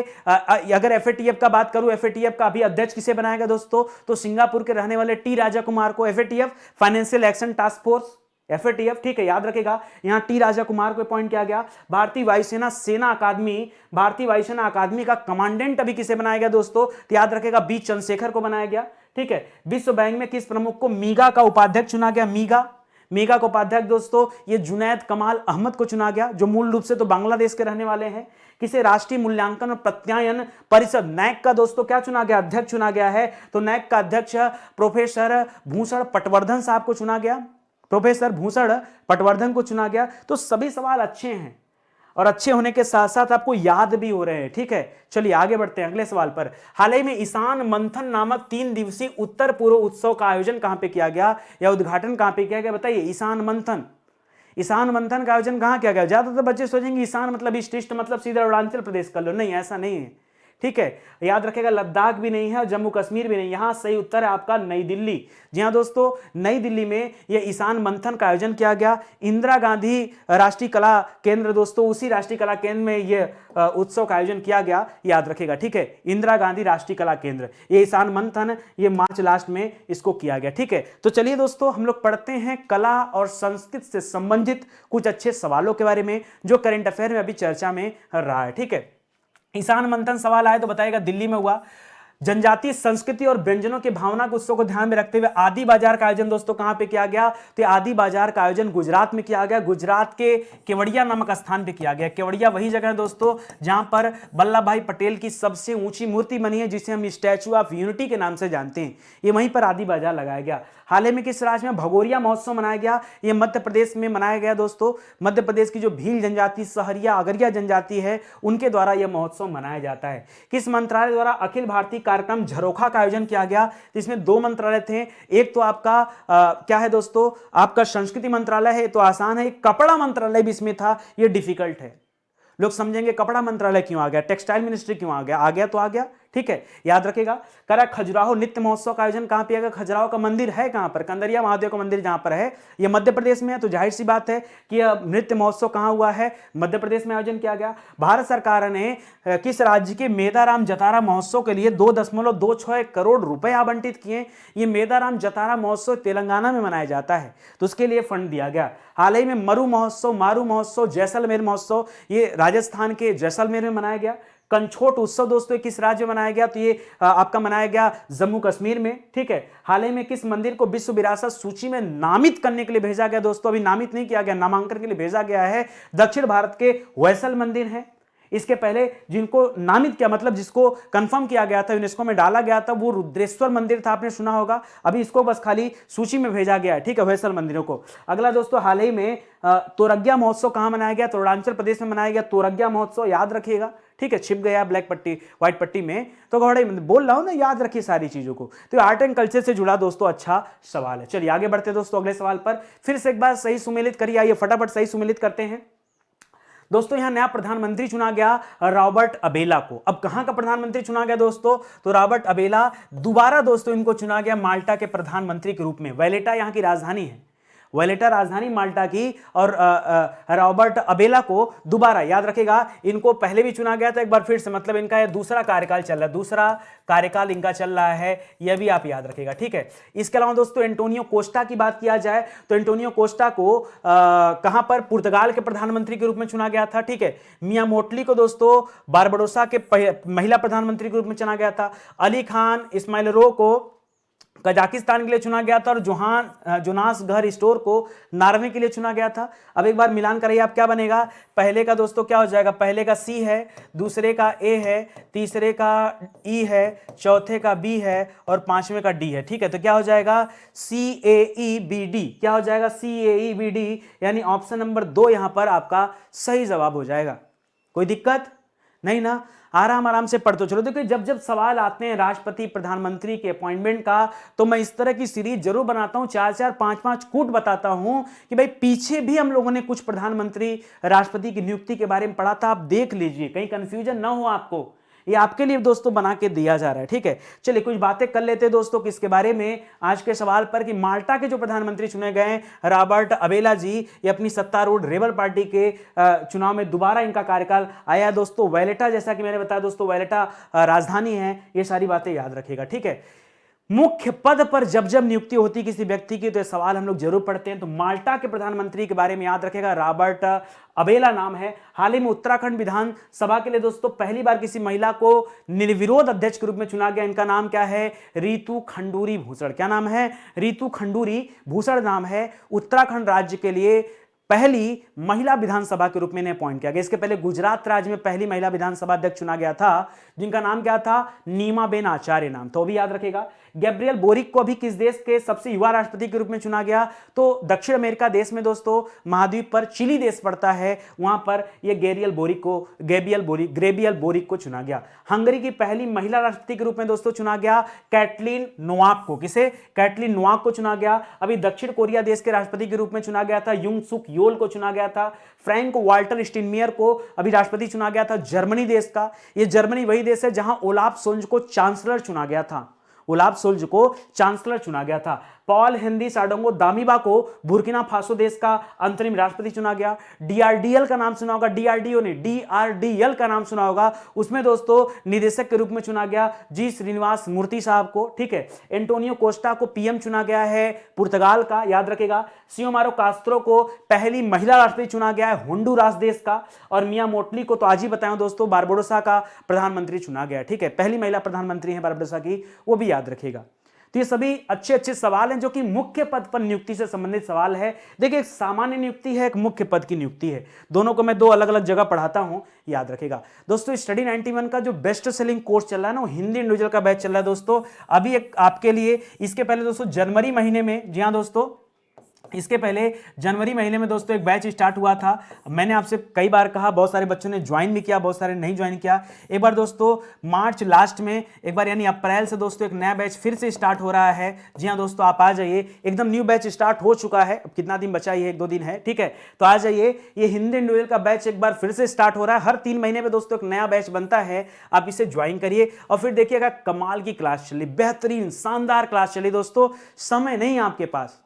अगर FATF का बात करूं, FATF का अभी अध्यक्ष किसे बनाया गया दोस्तों? तो सिंगापुर के रहने वाले T राजा कुमार को, FATF financial action task force. FATF, ठीक है, याद रखेगा। यहाँ टी राजा कुमार को अपॉइंट किया गया। भारतीय वायुसेना सेना अकादमी, भारतीय वायुसेना अकादमी का कमांडेंट अभी किसे बनाया गया दोस्तों, तो याद रखेगा बी चंद्रशेखर को बनाया गया, ठीक है। विश्व बैंक में किस प्रमुख को मीगा का उपाध्यक्ष चुना गया, मीगा का उपाध्यक्ष दोस्तों ये जुनैद कमाल अहमद को चुना गया, जो मूल रूप से तो बांग्लादेश के रहने वाले हैं। किसे राष्ट्रीय मूल्यांकन और प्रत्यायन परिषद नैक का दोस्तों क्या चुना गया, अध्यक्ष चुना गया है, तो नैक का अध्यक्ष प्रोफेसर भूषण पटवर्धन साहब को चुना गया, प्रोफेसर भूषण पटवर्धन को चुना गया। तो सभी सवाल अच्छे हैं और अच्छे होने के साथ साथ आपको याद भी हो रहे हैं, ठीक है। चलिए आगे बढ़ते हैं अगले सवाल पर। हाल ही में ईशान मंथन नामक 3 दिवसीय उत्तर पूर्व उत्सव का आयोजन कहां पे किया गया या उद्घाटन कहां पे किया गया, बताइए। ईशान मंथन का आयोजन कहां किया गया। ज्यादातर बच्चे सोचेंगे ईशान मतलब ईस्ट, ईस्ट मतलब सीधा अरुणाचल प्रदेश कर लो, नहीं ऐसा नहीं है, ठीक है। याद रखेगा लद्दाख भी नहीं है और जम्मू कश्मीर भी नहीं, यहां सही उत्तर है आपका नई दिल्ली। जी हां दोस्तों, नई दिल्ली में यह ईशान मंथन का आयोजन किया गया। इंदिरा गांधी राष्ट्रीय कला केंद्र दोस्तों, उसी राष्ट्रीय कला केंद्र में यह उत्सव का आयोजन किया गया, याद रखेगा, ठीक है। इंदिरा गांधी राष्ट्रीय कला केंद्र, ये ईशान मंथन ये मार्च लास्ट में इसको किया गया, ठीक है। तो चलिए दोस्तों हम लोग पढ़ते हैं कला और संस्कृति से संबंधित कुछ अच्छे सवालों के बारे में जो करंट अफेयर में अभी चर्चा में रहा है, ठीक है। ईशान मंथन सवाल आए तो बताएगा दिल्ली में हुआ। जनजातीय संस्कृति और व्यंजनों के भावना के उत्सव को ध्यान में रखते हुए आदि बाजार का आयोजन दोस्तों कहां पे किया गया, तो आदि बाजार का आयोजन गुजरात में किया गया। गुजरात के केवड़िया नामक स्थान पे किया गया। केवड़िया वही जगह है दोस्तों जहां पर वल्लभ भाई पटेल की सबसे ऊंची मूर्ति बनी है, जिसे हम स्टैचू ऑफ यूनिटी के नाम से जानते हैं। ये वहीं पर आदि बाजार लगाया गया। हाल ही में किस राज्य में भगोरिया महोत्सव मनाया गया, ये मध्य प्रदेश में मनाया गया दोस्तों। मध्य प्रदेश की जो भील जनजाति, सहरिया, अगरिया जनजाति है, उनके द्वारा यह महोत्सव मनाया जाता है। किस मंत्रालय द्वारा अखिल भारतीय कार्यक्रम झरोखा का आयोजन किया गया, इसमें 2 मंत्रालय थे। एक तो आपका क्या है दोस्तों, आपका संस्कृति मंत्रालय है, तो आसान है। कपड़ा मंत्रालय भी इसमें था, यह डिफिकल्ट है। लोग समझेंगे कपड़ा मंत्रालय क्यों आ गया, टेक्सटाइल मिनिस्ट्री क्यों आ गया, तो आ गया, ठीक है, याद रखेगा। करा खजुराहो नृत्य महोत्सव का आयोजन कहां पे, खजुराहो का मंदिर है कहां पर, कंदरिया महादेव का मंदिर जहां पर है, यह मध्य प्रदेश में है। तो जाहिर सी बात है कि यह नृत्य महोत्सव कहां हुआ है, मध्य प्रदेश में आयोजन किया गया। भारत सरकार ने किस राज्य के मेदाराम जतारा महोत्सव के लिए 2.26 करोड़ रुपए आवंटित किए। ये मेदाराम जतारा महोत्सव तेलंगाना में मनाया जाता है, तो उसके लिए फंड दिया गया। हाल ही में मारू महोत्सव जैसलमेर महोत्सव, ये राजस्थान के जैसलमेर में मनाया गया। कंछोट उत्सव दोस्तों किस राज्य में मनाया गया, तो ये आपका मनाया गया जम्मू कश्मीर में, ठीक है। हाल ही में किस मंदिर को विश्व विरासत सूची में नामित करने के लिए भेजा गया दोस्तों, अभी नामित नहीं किया गया, नामांकन के लिए भेजा गया है। दक्षिण भारत के वैसल मंदिर है। इसके पहले जिनको नामित किया, मतलब जिसको कंफर्म किया गया था, यूनेस्को में डाला गया था, वो रुद्रेश्वर मंदिर था, आपने सुना होगा। अभी इसको बस खाली सूची में भेजा गया है, ठीक है, वैसल मंदिरों को। अगला दोस्तों, हाल ही में तोरग्या महोत्सव कहां मनाया गया, तो अरुणाचल प्रदेश में मनाया गया तोरग्या महोत्सव, याद रखिएगा, ठीक है। छिप गया ब्लैक पट्टी व्हाइट पट्टी में, तो घोड़े बोल रहा हूं ना, याद रखिए सारी चीजों को। तो आर्ट एंड कल्चर से जुड़ा दोस्तों अच्छा सवाल है। चलिए आगे बढ़ते दोस्तों अगले सवाल पर। फिर से एक बार सही सुमेलित करिए, आइए फटाफट सही सुमेलित करते हैं दोस्तों। यहां नया प्रधानमंत्री चुना गया रॉबर्ट अबेला को। अब कहां का प्रधानमंत्री चुना गया दोस्तों, तो रॉबर्ट अबेला दोबारा दोस्तों इनको चुना गया माल्टा के प्रधानमंत्री के रूप में। वैलेटा यहां की राजधानी है, वैलेटा राजधानी माल्टा की, और रॉबर्ट अबेला को दोबारा, याद रखेगा, इनको पहले भी चुना गया था एक बार फिर से, मतलब इनका यह दूसरा कार्यकाल चल रहा है, दूसरा कार्यकाल इनका चल रहा है, यह भी आप याद रखेगा, ठीक है। इसके अलावा दोस्तों एंटोनियो कोस्टा की बात किया जाए तो एंटोनियो कोस्टा को कहां पर, पुर्तगाल के प्रधानमंत्री के रूप में चुना गया था, ठीक है। मिया मोटली को दोस्तों बारबडोसा के महिला प्रधानमंत्री के रूप में चुना गया था। अली खान इस्माइलरो को कजाकिस्तान के लिए चुना गया था, और जोनास घर स्टोर को नॉर्वे के लिए चुना गया था। अब एक बार मिलान करिए, आप क्या बनेगा, पहले का दोस्तों क्या हो जाएगा, पहले का सी है, दूसरे का ए है, तीसरे का ई है, चौथे का बी है, और पांचवें का डी है, ठीक है। तो क्या हो जाएगा, CAEBD, क्या हो जाएगा, CAEBD, यानी ऑप्शन नंबर 2 यहां पर आपका सही जवाब हो जाएगा। कोई दिक्कत नहीं ना, आराम से पढ़ते चलो। देखिए जब जब सवाल आते हैं राष्ट्रपति प्रधानमंत्री के अपॉइंटमेंट का, तो मैं इस तरह की सीरीज जरूर बनाता हूं, 4-4 5-5 कूट बताता हूं कि भाई पीछे भी हम लोगों ने कुछ प्रधानमंत्री राष्ट्रपति की नियुक्ति के बारे में पढ़ा था, आप देख लीजिए, कहीं कंफ्यूजन ना हो आपको, ये आपके लिए दोस्तों बना के दिया जा रहा है, ठीक है। चलिए कुछ बातें कर लेते हैं दोस्तों किसके बारे में, आज के सवाल पर, कि माल्टा के जो प्रधानमंत्री चुने गए रॉबर्ट अबेला जी, ये अपनी सत्तारूढ़ रेबल पार्टी के चुनाव में दोबारा इनका कार्यकाल आया दोस्तों। वैलेटा, जैसा कि मैंने बताया दोस्तों, वैलेटा राजधानी है, ये सारी बातें याद रखिएगा, ठीक है। मुख्य पद पर जब जब नियुक्ति होती किसी व्यक्ति की, तो ये सवाल हम लोग जरूर पढ़ते हैं। तो माल्टा के प्रधानमंत्री के बारे में याद रखेगा, रॉबर्ट अबेला नाम है। हाल ही में उत्तराखंड विधानसभा के लिए दोस्तों पहली बार किसी महिला को निर्विरोध अध्यक्ष के रूप में चुना गया। इनका नाम क्या है? रितु खंडूरी भूषण। क्या नाम है? रितु खंडूरी भूषण नाम है। उत्तराखंड राज्य के लिए पहली महिला विधानसभा के रूप में इन्हें अपॉइंट किया गया। इसके पहले गुजरात राज्य में पहली महिला विधानसभा अध्यक्ष चुना गया था, जिनका नाम क्या था? नीमाबेन आचार्य नाम, तो भी याद रखेगा। गैब्रियल बोरिक को अभी किस देश के सबसे युवा राष्ट्रपति के रूप में चुना गया? तो दक्षिण अमेरिका देश में दोस्तों, महाद्वीप पर चिली देश पड़ता है, वहां पर यह ग्रेबियल बोरिक को चुना गया। हंगरी की पहली महिला राष्ट्रपति के रूप में दोस्तों चुना गया कैटलिन नोवाक को। किसे? कैटलिन नोवाक को चुना गया। अभी दक्षिण कोरिया देश के राष्ट्रपति के रूप में चुना गया था, युंग सुक योल को चुना गया था। फ्रैंक वाल्टर स्टीनमेयर को अभी राष्ट्रपति चुना गया था जर्मनी देश का। यह जर्मनी वही देश है जहां ओलाफ सोल्ज को चांसलर चुना गया था। ओलाफ सोल्ज को चांसलर चुना गया था। पॉल हेनरी साडोंगो दामिबा को बुर्किना फासो देश का अंतरिम राष्ट्रपति चुना गया। डीआरडीएल का नाम सुना होगा, डीआरडीओ ने डीआरडीएल का नाम सुना होगा, उसमें दोस्तों निदेशक के रूप में चुना गया जी श्रीनिवास मूर्ति साहब को। ठीक है। एंटोनियो कोस्टा को पीएम चुना गया है पुर्तगाल का, याद रखेगा। सियोमारो कास्त्रो को पहली महिला राष्ट्रपति चुना गया है होंडुरास देश का। और मिया मोटली को तो आज ही बताया दोस्तों, बारबोडोसा का प्रधानमंत्री चुना गया। ठीक है, पहली महिला प्रधानमंत्री है बारबोडोसा की, वो भी याद रखेगा। तो ये सभी अच्छे अच्छे सवाल हैं जो कि मुख्य पद पर नियुक्ति से संबंधित सवाल है। देखिए, एक सामान्य नियुक्ति है, एक मुख्य पद की नियुक्ति है, दोनों को मैं दो अलग अलग जगह पढ़ाता हूं, याद रखेगा दोस्तों। स्टडी 91 का जो बेस्ट सेलिंग कोर्स चल रहा है ना, वो हिंदी इंडिविजुअल का बैच चल रहा है दोस्तों। अभी एक आपके लिए, इसके पहले दोस्तों जनवरी महीने में, जी हाँ दोस्तों, इसके पहले जनवरी महीने में दोस्तों एक बैच स्टार्ट हुआ था। मैंने आपसे कई बार कहा, बहुत सारे बच्चों ने ज्वाइन भी किया, बहुत सारे नहीं ज्वाइन किया। एक बार दोस्तों मार्च लास्ट में, एक बार यानी अप्रैल से दोस्तों एक नया बैच फिर से स्टार्ट हो रहा है। जी हाँ दोस्तों, आप आ जाइए, एकदम न्यू बैच स्टार्ट हो चुका है। अब कितना दिन बचा है? 1-2 दिन है। ठीक है, तो आ जाइए। ये हिंदी इंडिविजुअल का बैच एक बार फिर से स्टार्ट हो रहा है। हर 3 महीने में दोस्तों एक नया बैच बनता है, आप इसे ज्वाइन करिए और फिर देखिएगा कमाल की क्लास चली, बेहतरीन शानदार क्लास चली दोस्तों। समय नहीं आपके पास,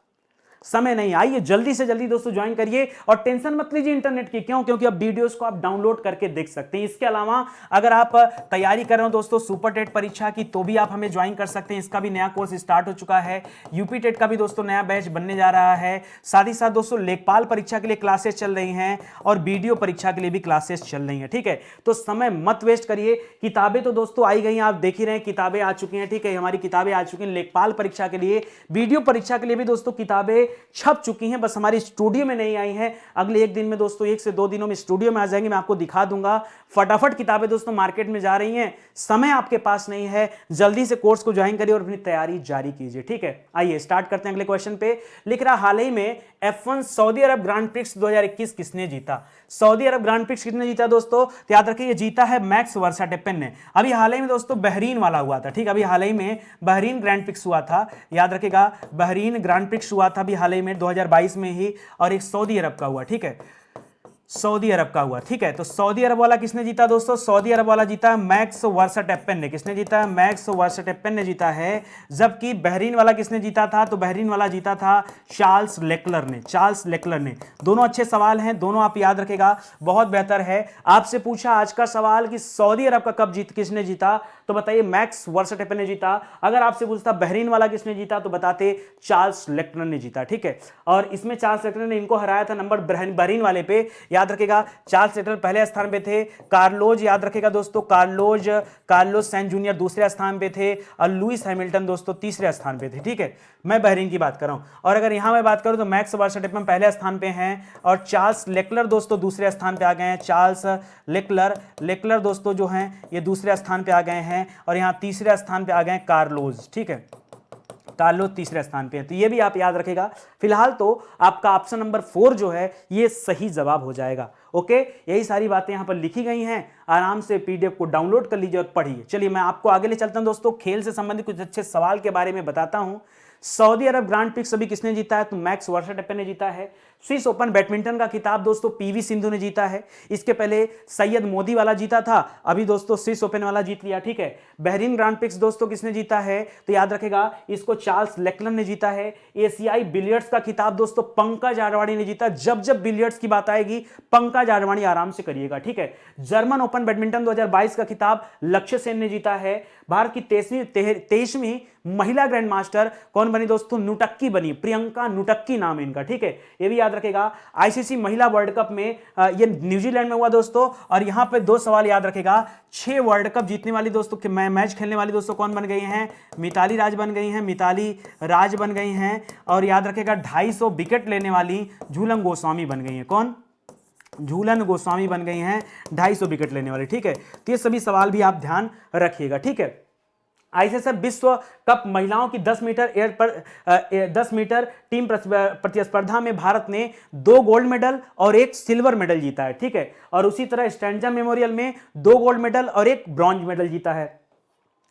समय नहीं, आइए जल्दी से जल्दी दोस्तों ज्वाइन करिए। और टेंशन मत लीजिए इंटरनेट की, क्यों? क्योंकि अब वीडियोस को आप डाउनलोड करके देख सकते हैं। इसके अलावा अगर आप तैयारी कर रहे हो दोस्तों सुपर टेट परीक्षा की, तो भी आप हमें ज्वाइन कर सकते हैं। इसका भी नया कोर्स स्टार्ट हो चुका है। यूपी टेट का भी दोस्तों नया बैच बनने जा रहा है। साथ ही साथ दोस्तों लेखपाल परीक्षा के लिए क्लासेस चल रही हैं और बीडीओ परीक्षा के लिए भी क्लासेस चल रही हैं। ठीक है, तो समय मत वेस्ट करिए। किताबें तो दोस्तों आई गई हैं, आप देख ही रहे हैं, किताबें आ चुकी हैं। ठीक है, हमारी किताबें आ चुकी हैं लेखपाल परीक्षा के लिए, बीडीओ परीक्षा के लिए भी दोस्तों किताबें छप चुकी हैं, बस हमारी स्टूडियो में नहीं आई हैं। अगले 1 दिन में दोस्तों, 1 से 2 दिनों में स्टूडियो में आ जाएंगे, मैं आपको दिखा दूंगा। फटाफट किताबें दोस्तों मार्केट में जा रही हैं, समय आपके पास नहीं है, जल्दी से कोर्स को ज्वाइन करिए और अपनी तैयारी जारी कीजिए। ठीक है, आइए स्टार्ट करते हैं अगले क्वेश्चन पे। लिख रहा, हाल ही में F1 सऊदी अरब ग्रांड प्रिक्स 2021 किसने जीता? सऊदी अरब ग्रांड प्रिक्स किसने जीता दोस्तों? तो याद रखिए, ये जीता है मैक्स वर्स्टैपेन ने। अभी हाल ही में दोस्तों बहरीन वाला हुआ था। ठीक, अभी हाल ही में बहरीन ग्रैंड प्रिक्स हुआ था, याद रखिएगा, बहरीन ग्रांड प्रिक्स हुआ था अभी हाल ही में 2022 में ही, और एक सऊदी अरब का हुआ। ठीक है, सऊदी अरब का हुआ। ठीक है, तो सऊदी अरब वाला किसने जीता दोस्तों? सऊदी अरब वाला जीता मैक्स वर्स्टैपेन ने। किसने जीता? मैक्स वर्स्टैपेन ने जीता है। जबकि बहरीन वाला किसने जीता था? तो बहरीन वाला जीता था चार्ल्स लेक्लर ने। चार्ल्स लेक्लर ने। दोनों अच्छे सवाल हैं, दोनों आप याद रखेगा, बहुत बेहतर है। आपसे पूछा आज का सवाल कि सऊदी अरब का कब किसने जीता, तो बताइए मैक्स वर्स्टैपेन ने जीता। अगर आपसे पूछता बहरीन वाला किसने जीता, तो बताते चार्ल्स लेक्लर ने जीता। ठीक है, और इसमें चार्ल्स लेक्लर ने इनको हराया था नंबर बहरीन वाले पे, याद रखेगा। चार्ल्स लेक्लर पहले स्थान पे थे, कार्लोज, याद रखेगा दोस्तों, कार्लोज सैन जूनियर दूसरे स्थान पे थे, और लुइस हैमिल्टन दोस्तों तीसरे स्थान पे थे। ठीक है, मैं बहरीन की बात कर रहा हूं। और अगर यहां मैं बात करूं तो मैक्स वर्स्टैपेन पहले स्थान पे हैं और चार्ल्स लेक्लर दोस्तों दूसरे स्थान पे आ गए हैं। चार्ल्स लेक्लर दोस्तों जो हैं ये दूसरे स्थान पे आ गए हैं, और यहां तीसरे स्थान पे आ गए कार्लोज। ठीक है, कार्लोज तीसरे स्थान पे है, तो ये भी आप याद रखेगा। फिलहाल तो आपका ऑप्शन नंबर 4 जो है ये सही जवाब हो जाएगा। ओके, यही सारी बातें यहां पर लिखी गई हैं, आराम से पीडीएफ को डाउनलोड कर लीजिए और पढ़िए। चलिए मैं आपको आगे ले चलता हूं दोस्तों, खेल से संबंधित कुछ अच्छे सवाल के बारे में बताता हूं। सऊदी अरब ग्रांड प्रिक्स अभी किसने जीता है? तो मैक्स वर्स्टैपेन ने जीता है। स्विस ओपन बैडमिंटन का खिताब दोस्तों पीवी सिंधु ने जीता है। इसके पहले सैयद मोदी वाला जीता था, अभी दोस्तों स्विस ओपन वाला जीत लिया। ठीक है, बहरीन ग्रांड प्रिक्स दोस्तों किसने जीता है? तो याद रखेगा, इसको चार्ल्स लेक्लर ने जीता है। एशियाई बिलियर्ड्स का खिताब दोस्तों पंकज आडवाणी ने जीता। जब जब बिलियर्ड्स की बात आएगी पंकज आडवाणी आराम से करिएगा। ठीक है, जर्मन ओपन बैडमिंटन 2022 का खिताब लक्ष्य सेन ने जीता है। भारत की 23वीं महिला ग्रैंड मास्टर कौन बनी दोस्तों? नुटक्की बनी, प्रियंका नुटक्की नाम है इनका, ठीक है, ये भी याद रखेगा। आईसीसी महिला वर्ल्ड कप में ये न्यूजीलैंड में हुआ दोस्तों। और यहां पे 2 सवाल याद रखेगा, 6 वर्ल्ड कप जीतने वाली दोस्तों मैच खेलने वाली दोस्तों कौन बन गई हैं? मिताली राज बन गई हैं, मिताली राज बन गई हैं। और याद रखेगा 250 विकेट लेने वाली झूलन गोस्वामी बन गई हैं। कौन? झूलन गोस्वामी बन गई हैं 250 विकेट लेने वाली, ठीक है। तो ये सभी सवाल भी आप ध्यान रखिएगा, ठीक है। आईसीसी विश्व कप महिलाओं की 10 मीटर 10 मीटर टीम प्रतिस्पर्धा में भारत ने 2 गोल्ड मेडल और 1 सिल्वर मेडल जीता है, ठीक है। और उसी तरह स्टैंजा मेमोरियल में 2 गोल्ड मेडल और 1 ब्रॉन्ज मेडल जीता है,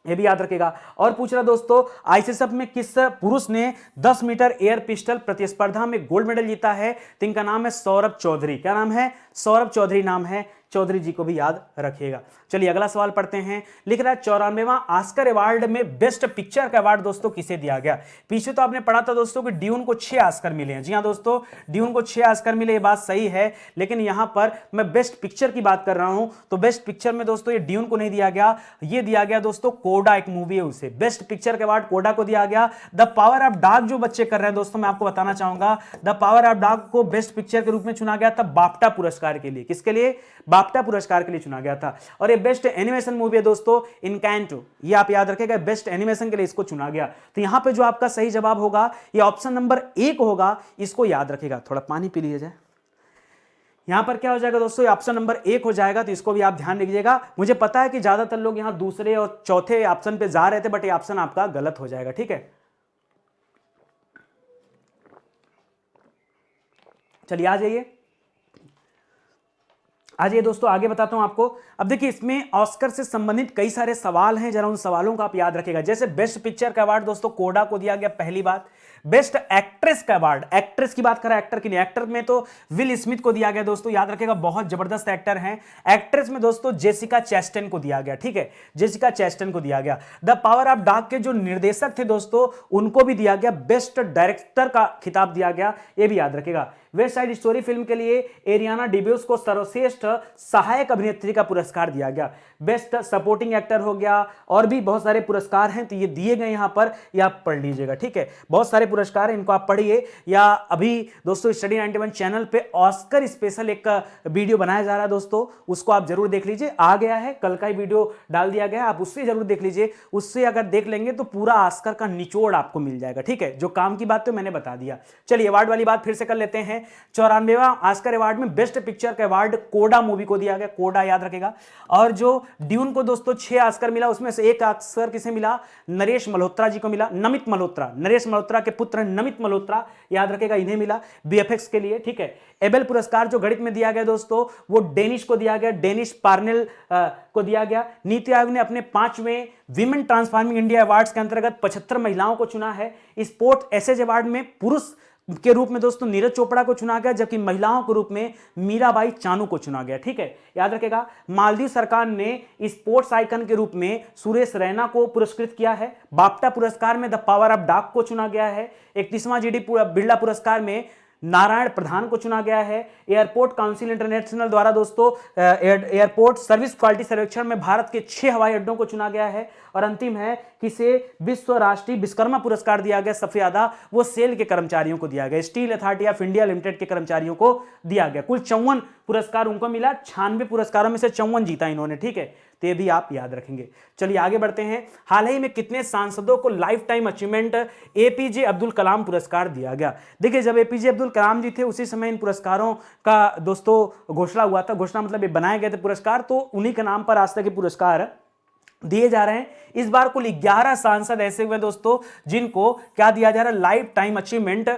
ये भी याद रखेगा। और पूछ रहा दोस्तों, आईसीएसएफ में किस पुरुष ने 10 मीटर एयर पिस्टल प्रतिस्पर्धा में गोल्ड मेडल जीता है? तो इनका नाम है सौरभ चौधरी। क्या नाम है? सौरभ चौधरी नाम है, चौधरी जी को भी याद रखिएगा। चलिए अगला सवाल पढ़ते हैं। लिख रहा है 94वां ऑस्कर अवार्ड में बेस्ट पिक्चर का अवार्ड दोस्तों किसे दिया गया? पीछे तो आपने पढ़ा था दोस्तों कि ड्यून को 6 ऑस्कर मिले हैं। जी हाँ दोस्तों, ड्यून को 6 ऑस्कर मिले, ये बात सही है। लेकिन यहां पर मैं बेस्ट पिक्चर की बात कर रहा हूं, तो बेस्ट पिक्चर में दोस्तों ये ड्यून को नहीं दिया गया, ये दिया गया दोस्तों कोडा, एक मूवी है उसे बेस्ट पिक्चर का अवार्ड कोडा को दिया गया। द पावर ऑफ डॉग जो बच्चे कर रहे हैं दोस्तों, मैं आपको बताना चाहूंगा, द पावर ऑफ डॉग को बेस्ट पिक्चर के रूप में चुना गया था बाफ्टा पुरस्कार के लिए। किसके लिए? बाफ्टा पुरस्कार के लिए चुना गया था। और ये बेस्ट एनिमेशन मूवी है दोस्तों इनकैंटो, ये आप याद रखेगा, बेस्ट एनिमेशन के लिए इसको चुना गया। तो यहां पे जो आपका सही जवाब होगा ये ऑप्शन नंबर 1 होगा, इसको याद रखेगा। थोड़ा पानी पी लीजिए। यहां पर क्या हो जाएगा दोस्तों? ये ऑप्शन नंबर 1 हो जाएगा, तो इसको भी आप ध्यान रखिएगा। मुझे पता है कि ज्यादातर लोग यहां दूसरे और चौथे ऑप्शन पे जा रहे थे, बट ये ऑप्शन आपका गलत हो जाएगा, ठीक है। चलिए आ जाइए, आज ये दोस्तों आगे बताता हूं आपको। अब देखिए इसमें ऑस्कर से संबंधित कई सारे सवाल हैं, जरा उन सवालों को आप याद रखिएगा। जैसे बेस्ट पिक्चर का अवार्ड दोस्तों कोडा को दिया गया, पहली बात। बेस्ट एक्ट्रेस का अवार्ड, एक्ट्रेस की बात करें, एक्टर की नहीं, एक्टर में तो विल स्मिथ को दिया गया दोस्तों, याद रखिएगा, बहुत जबरदस्त एक्टर हैं। एक्ट्रेस में दोस्तों जेसिका चैस्टेन को दिया गया, ठीक है, जेसिका चैस्टेन को दिया गया। द पावर ऑफ डॉग के जो निर्देशक थे दोस्तों, उनको भी दिया गया, बेस्ट डायरेक्टर का खिताब दिया गया, ये भी याद रखिएगा। वेस्ट साइड स्टोरी फिल्म के लिए एरियाना डिब्यूस को सर्वश्रेष्ठ सहायक अभिनेत्री का पुरस्कार दिया गया। बेस्ट सपोर्टिंग एक्टर हो गया, और भी बहुत सारे पुरस्कार हैं, तो ये दिए गए यहां पर, ये आप पढ़ लीजिएगा, ठीक है। बहुत सारे पुरस्कार हैं, इनको आप पढ़िए। या अभी दोस्तों स्टडी 91 चैनल पे ऑस्कर स्पेशल एक वीडियो बनाया जा रहा है दोस्तों, उसको आप जरूर देख लीजिए, आ गया है, कल का ही वीडियो डाल दिया गया है, आप उससे जरूर देख लीजिए। उससे अगर देख लेंगे तो पूरा ऑस्कर का निचोड़ आपको मिल जाएगा, ठीक है। जो काम की बात तो मैंने बता दिया। चलिए अवार्ड वाली बात फिर से कर लेते हैं। 94वां ऑस्कर अवार्ड में बेस्ट पिक्चर का अवार्ड कोडा मूवी को दिया गया, कोडा याद रखेगा। और जो ड्यून को दोस्तों 6 ऑस्कर मिला, उसमें से 1 ऑस्कर किसे मिला? नरेश मल्होत्रा जी को मिला, नमित मल्होत्रा, नरेश मल्होत्रा के पुत्र नमित मल्होत्रा, याद रखेगा, इन्हें मिला बीएफएक्स के लिए, ठीक है। एबेल पुरस्कार जो गणित में दिया गया दोस्तों, वो डेनिश को दिया गया, डेनिश पार्नेल को दिया गया। नीति आयोग ने अपने 5वें विमेन ट्रांसफॉर्मिंग इंडिया अवार्ड्स के अंतर्गत 75 महिलाओं को चुना है। स्पोर्ट एसेज अवार्ड में पुरुष के रूप में दोस्तों नीरज चोपड़ा को चुना गया, जबकि महिलाओं के रूप में मीराबाई चानू को चुना गया, ठीक है, याद रखेगा। मालदीव सरकार ने स्पोर्ट्स आइकन के रूप में सुरेश रैना को पुरस्कृत किया है। बाफ्टा पुरस्कार में द पावर ऑफ डॉग को चुना गया है। 31वां जीडी बिरला पुरस्कार में नारायण प्रधान को चुना गया है। एयरपोर्ट काउंसिल इंटरनेशनल द्वारा दोस्तों एयरपोर्ट सर्विस क्वालिटी सर्वेक्षण में भारत के 6 हवाई अड्डों को चुना गया है। और अंतिम है किसे विश्व राष्ट्रीय विश्वकर्मा पुरस्कार दिया गया, सबसे ज्यादा वो सेल के कर्मचारियों को दिया गया, steel authority of India limited के कर्मचारियों को दिया गया। कुल 54 पुरस्कार उनको मिला, 96 पुरस्कारों में से 54 जीता इन्होंने, ठीक है, तो ये भी आप याद रखेंगे। चलिए आगे बढ़ते हैं। हाल ही में कितने सांसदों को life time achievement APJ Abdul Kalam पुरस्कार दिया गया? देखिए जब एपीजे अब्दुल कलाम जी थे उसी समय इन पुरस्कारों का दोस्तों घोषणा हुआ था, घोषणा मतलब ये बनाए गए थे पुरस्कार, तो उन्हीं के नाम पर आज तक के पुरस्कार दिए जा रहे हैं। इस बार कुल 11 सांसद ऐसे हुए दोस्तों जिनको क्या दिया जा रहा है? Life time achievement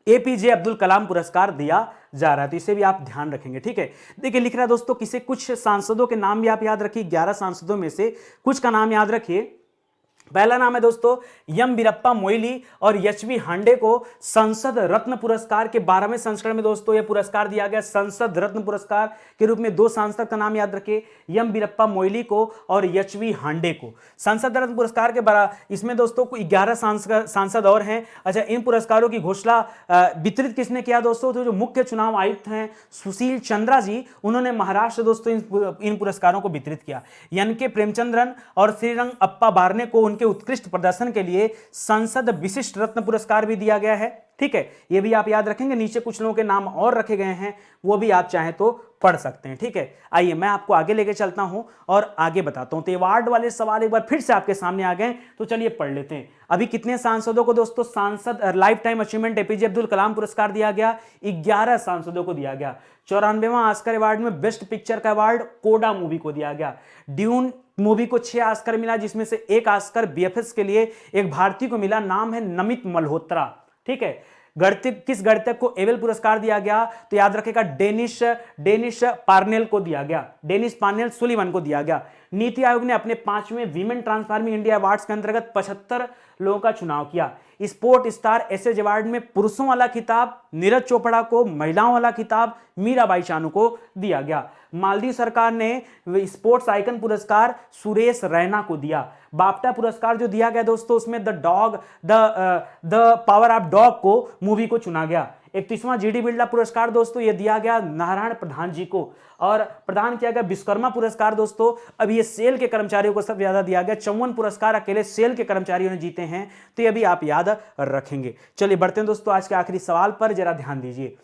APJ Abdul Kalam पुरस्कार दिया जा रहा है, तो इसे भी आप ध्यान रखेंगे, ठीक है। देखिए लिख रहा है दोस्तों किसे, कुछ सांसदों के नाम भी आप याद रखिए, 11 सांसदों में से कुछ का नाम याद रखिए। पहला नाम है दोस्तों एम वीरप्पा मोइली और एचवी हांडे को संसद रत्न पुरस्कार के 12वें संस्करण में दोस्तों यह पुरस्कार दिया गया। संसद रत्न पुरस्कार के रूप में 2 सांसद का नाम याद रखिए, एम वीरप्पा मोइली को और एचवी हांडे को। संसद रत्न पुरस्कार के इसमें दोस्तों 11 सांसद और हैं। अच्छा, इन पुरस्कारों की घोषणा वितरित किसने किया दोस्तों? तो जो मुख्य चुनाव आयुक्त हैं सुशील चंद्रा जी, उन्होंने महाराष्ट्र दोस्तों इन पुरस्कारों को वितरित किया। एन के प्रेमचंद्रन और श्रीरंग अप्पा बारने को उनके उत्कृष्ट प्रदर्शन के लिए संसद विशिष्ट रत्न पुरस्कार भी दिया गया है। ठीक है, ये भी आप याद रखेंगे। नीचे कुछ लोगों के नाम और रखे गए हैं, वो भी आप चाहें तो पढ़ सकते हैं। ठीक है, आइए मैं आपको आगे लेके चलता हूं और आगे बताता हूं। तो अवार्ड वाले सवाल एक बार फिर से आपके सामने आ गए, तो चलिए पढ़ लेते हैं। अभी कितने सांसदों को दोस्तों सांसद life time achievement APJ Abdul Kalam पुरस्कार दिया गया? 11 सांसदों को दिया गया। 94वां ऑस्कर अवार्ड में बेस्ट पिक्चर का अवार्ड कोडा मूवी को दिया गया। ड्यून मूवी को 6 ऑस्कर मिला, जिसमें से 1 ऑस्कर बीएफएक्स के लिए एक भारतीय को मिला, नाम है नमित मल्होत्रा। ठीक है, गणितज्ञ किस गणितज्ञ को एबेल पुरस्कार दिया गया? तो याद रखेगा डेनिश पार्नेल को दिया गया। डेनिस पार्नेल सुलिवन को दिया गया। नीति आयोग ने अपने 5वें वीमेन ट्रांसफॉर्मिंग इंडिया अवार्ड्स के अंतर्गत 75 लोगों का चुनाव किया। स्पोर्ट स्टार एसेज अवार्ड में पुरुषों वाला खिताब नीरज चोपड़ा को, महिलाओं वाला खिताब मीराबाई चानू को दिया गया। मालदीव सरकार ने स्पोर्ट्स आइकन पुरस्कार सुरेश रैना को दिया। बाफ्टा पुरस्कार जो दिया गया दोस्तों, उसमें द पावर ऑफ डॉग को मूवी को चुना गया। 31वां जीडी बिरला पुरस्कार दोस्तों ये दिया गया नारायण प्रधान जी को, और प्रदान किया गया विश्वकर्मा पुरस्कार दोस्तों। अब ये सेल के कर्मचारियों को सबसे ज्यादा दिया गया। 54 पुरस्कार अकेले सेल के कर्मचारियों ने जीते हैं, तो ये भी आप याद रखेंगे। चलिए बढ़ते हैं दोस्तों आज के आखिरी सवाल पर, जरा ध्यान दीजिए।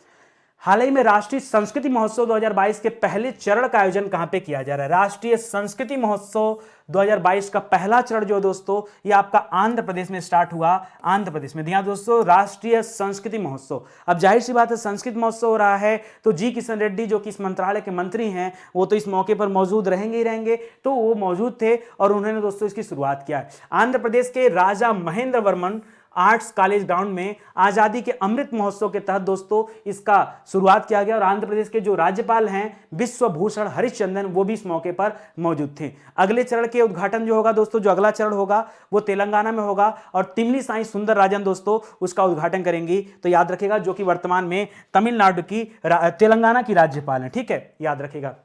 हाल ही में राष्ट्रीय संस्कृति महोत्सव 2022 के पहले चरण का आयोजन कहां पे किया जा रहा है? राष्ट्रीय संस्कृति महोत्सव 2022 का पहला चरण जो दोस्तों ये आपका आंध्र प्रदेश में स्टार्ट हुआ। आंध्र प्रदेश में ध्यान दोस्तों, राष्ट्रीय संस्कृति महोत्सव। अब जाहिर सी बात है संस्कृत महोत्सव हो रहा है, तो जी किशन रेड्डी जो कि इस मंत्रालय के मंत्री हैं, वो तो इस मौके पर मौजूद रहेंगे ही रहेंगे। तो वो मौजूद थे और उन्होंने दोस्तों इसकी शुरुआत किया है। आंध्र प्रदेश के Raja Mahendra Varman arts college ground में आजादी के अमृत महोत्सव के तहत दोस्तों इसका शुरुआत किया गया, और आंध्र प्रदेश के जो राज्यपाल हैं विश्वभूषण हरिश्चंद्रन, वो भी इस मौके पर मौजूद थे। अगले चरण के उद्घाटन जो होगा दोस्तों, जो अगला चरण होगा वो तेलंगाना में होगा, और तिमली साई सुंदर राजन दोस्तों उसका उद्घाटन करेंगी। तो याद रखेगा, जो कि वर्तमान में तमिलनाडु की तेलंगाना की राज्यपाल हैं। ठीक है, याद रखेगा,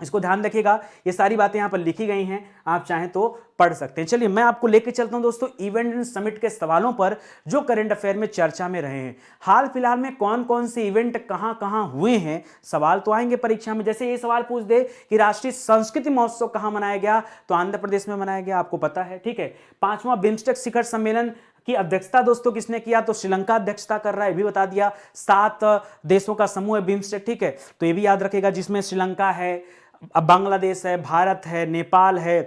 इसको ध्यान रखिएगा। ये सारी बातें यहां पर लिखी गई हैं, आप चाहें तो पढ़ सकते हैं। चलिए मैं आपको लेके चलता हूं दोस्तों इवेंट एंड समिट के सवालों पर, जो करंट अफेयर में चर्चा में रहे हैं। हाल फिलहाल में कौन कौन से इवेंट कहां कहां हुए हैं, सवाल तो आएंगे परीक्षा में। जैसे ये सवाल पूछ दे कि राष्ट्रीय संस्कृति महोत्सव कहां मनाया गया, तो आंध्र प्रदेश में मनाया गया, आपको पता है। ठीक है, 5वां बिम्स्टेक शिखर सम्मेलन की अध्यक्षता दोस्तों किसने किया? तो श्रीलंका अध्यक्षता कर रहा है, भी बता दिया। 7 देशों का समूह है बिम्स्टेक। ठीक है, तो ये भी याद रखेगा, जिसमें श्रीलंका है, अब बांग्लादेश है, भारत है, नेपाल है,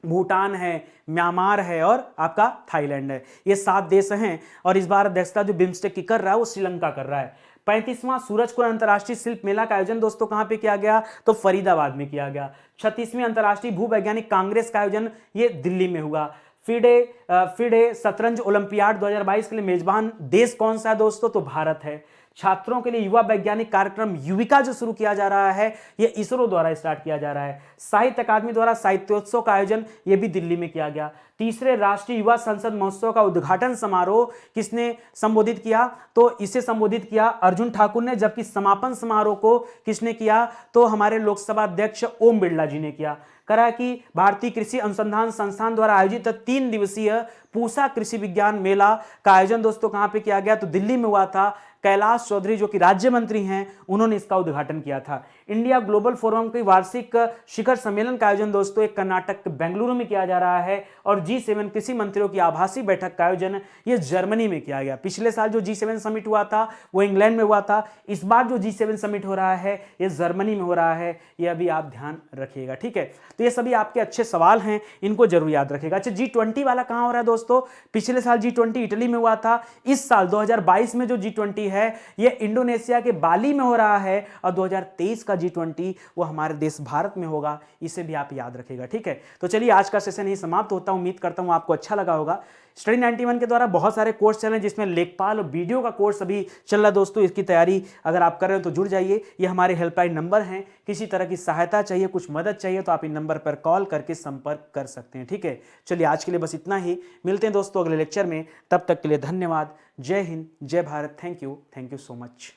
भूटान है, म्यांमार है और आपका थाईलैंड है। ये 7 देश हैं, और इस बार अध्यक्षता जो बिम्स्टेक की कर रहा है वो श्रीलंका कर रहा है। 35वां सूरजकुंड अंतर्राष्ट्रीय शिल्प मेला का आयोजन दोस्तों कहां पे किया गया? तो फरीदाबाद में किया गया। 36वीं अंतर्राष्ट्रीय भूवैज्ञानिक कांग्रेस का आयोजन ये दिल्ली में हुआ। फिडे शतरंज ओलंपियाड 2022 के लिए मेजबान देश कौन सा है दोस्तों? तो भारत है। छात्रों के लिए युवा वैज्ञानिक कार्यक्रम युविका जो शुरू किया जा रहा है, यह इसरो द्वारा स्टार्ट किया जा रहा है। साहित्य अकादमी द्वारा साहित्योत्सव का आयोजन यह भी दिल्ली में किया गया। तीसरे राष्ट्रीय युवा संसद महोत्सव का उद्घाटन समारोह किसने संबोधित किया? तो इसे संबोधित किया अर्जुन ठाकुर ने, जबकि समापन समारोह को किसने किया? तो हमारे लोकसभा अध्यक्ष ओम बिरला जी ने किया। करा कि भारतीय कृषि अनुसंधान संस्थान द्वारा आयोजित 3 दिवसीय पूसा कृषि विज्ञान मेला का आयोजन दोस्तों कहां पे किया गया? तो दिल्ली में हुआ था। कैलाश चौधरी जो कि राज्य मंत्री हैं, उन्होंने इसका उद्घाटन किया था। इंडिया ग्लोबल फोरम के वार्षिक शिखर सम्मेलन का आयोजन दोस्तों एक कर्नाटक के बेंगलुरु में किया जा रहा है, और G7 कृषि मंत्रियों की आभासी बैठक का आयोजन ये जर्मनी में किया गया। पिछले साल जो G7 समिट हुआ था वो इंग्लैंड में हुआ था, इस बार जो G7 समिट हो रहा है ये जर्मनी में हो रहा है, ये अभी आप ध्यान रखिएगा। ठीक है, तो ये सभी आपके अच्छे सवाल हैं, इनको जरूर याद रखिएगा। अच्छा, G20 वाला कहां हो रहा है दोस्तों? पिछले साल G20 इटली में हुआ था। इस साल 2022 में जो G20 है ये इंडोनेशिया के बाली में हो रहा है, और 2023 का G20 वो हमारे देश भारत में होगा। इसे भी आप याद रखिएगा। ठीक है, तो चलिए आज का सेशन यही समाप्त होता है। उम्मीद करता हूं आपको अच्छा लगा होगा। स्टडी 91 के द्वारा बहुत सारे कोर्स चल रहे हैं, जिसमें लेखपाल और वीडियो का कोर्स अभी चल रहा है दोस्तों। इसकी तैयारी अगर आप कर रहे हो तो जुड़ जाइए। ये हमारे हेल्पलाइन नंबर हैं, किसी तरह की सहायता चाहिए, कुछ मदद चाहिए, तो आप इन नंबर पर कॉल करके संपर्क कर सकते हैं। ठीक है, चलिए आज के लिए बस इतना ही। मिलते हैं दोस्तों अगले लेक्चर में, तब तक के लिए धन्यवाद। जय हिंद, जय Bharat. Thank you so much.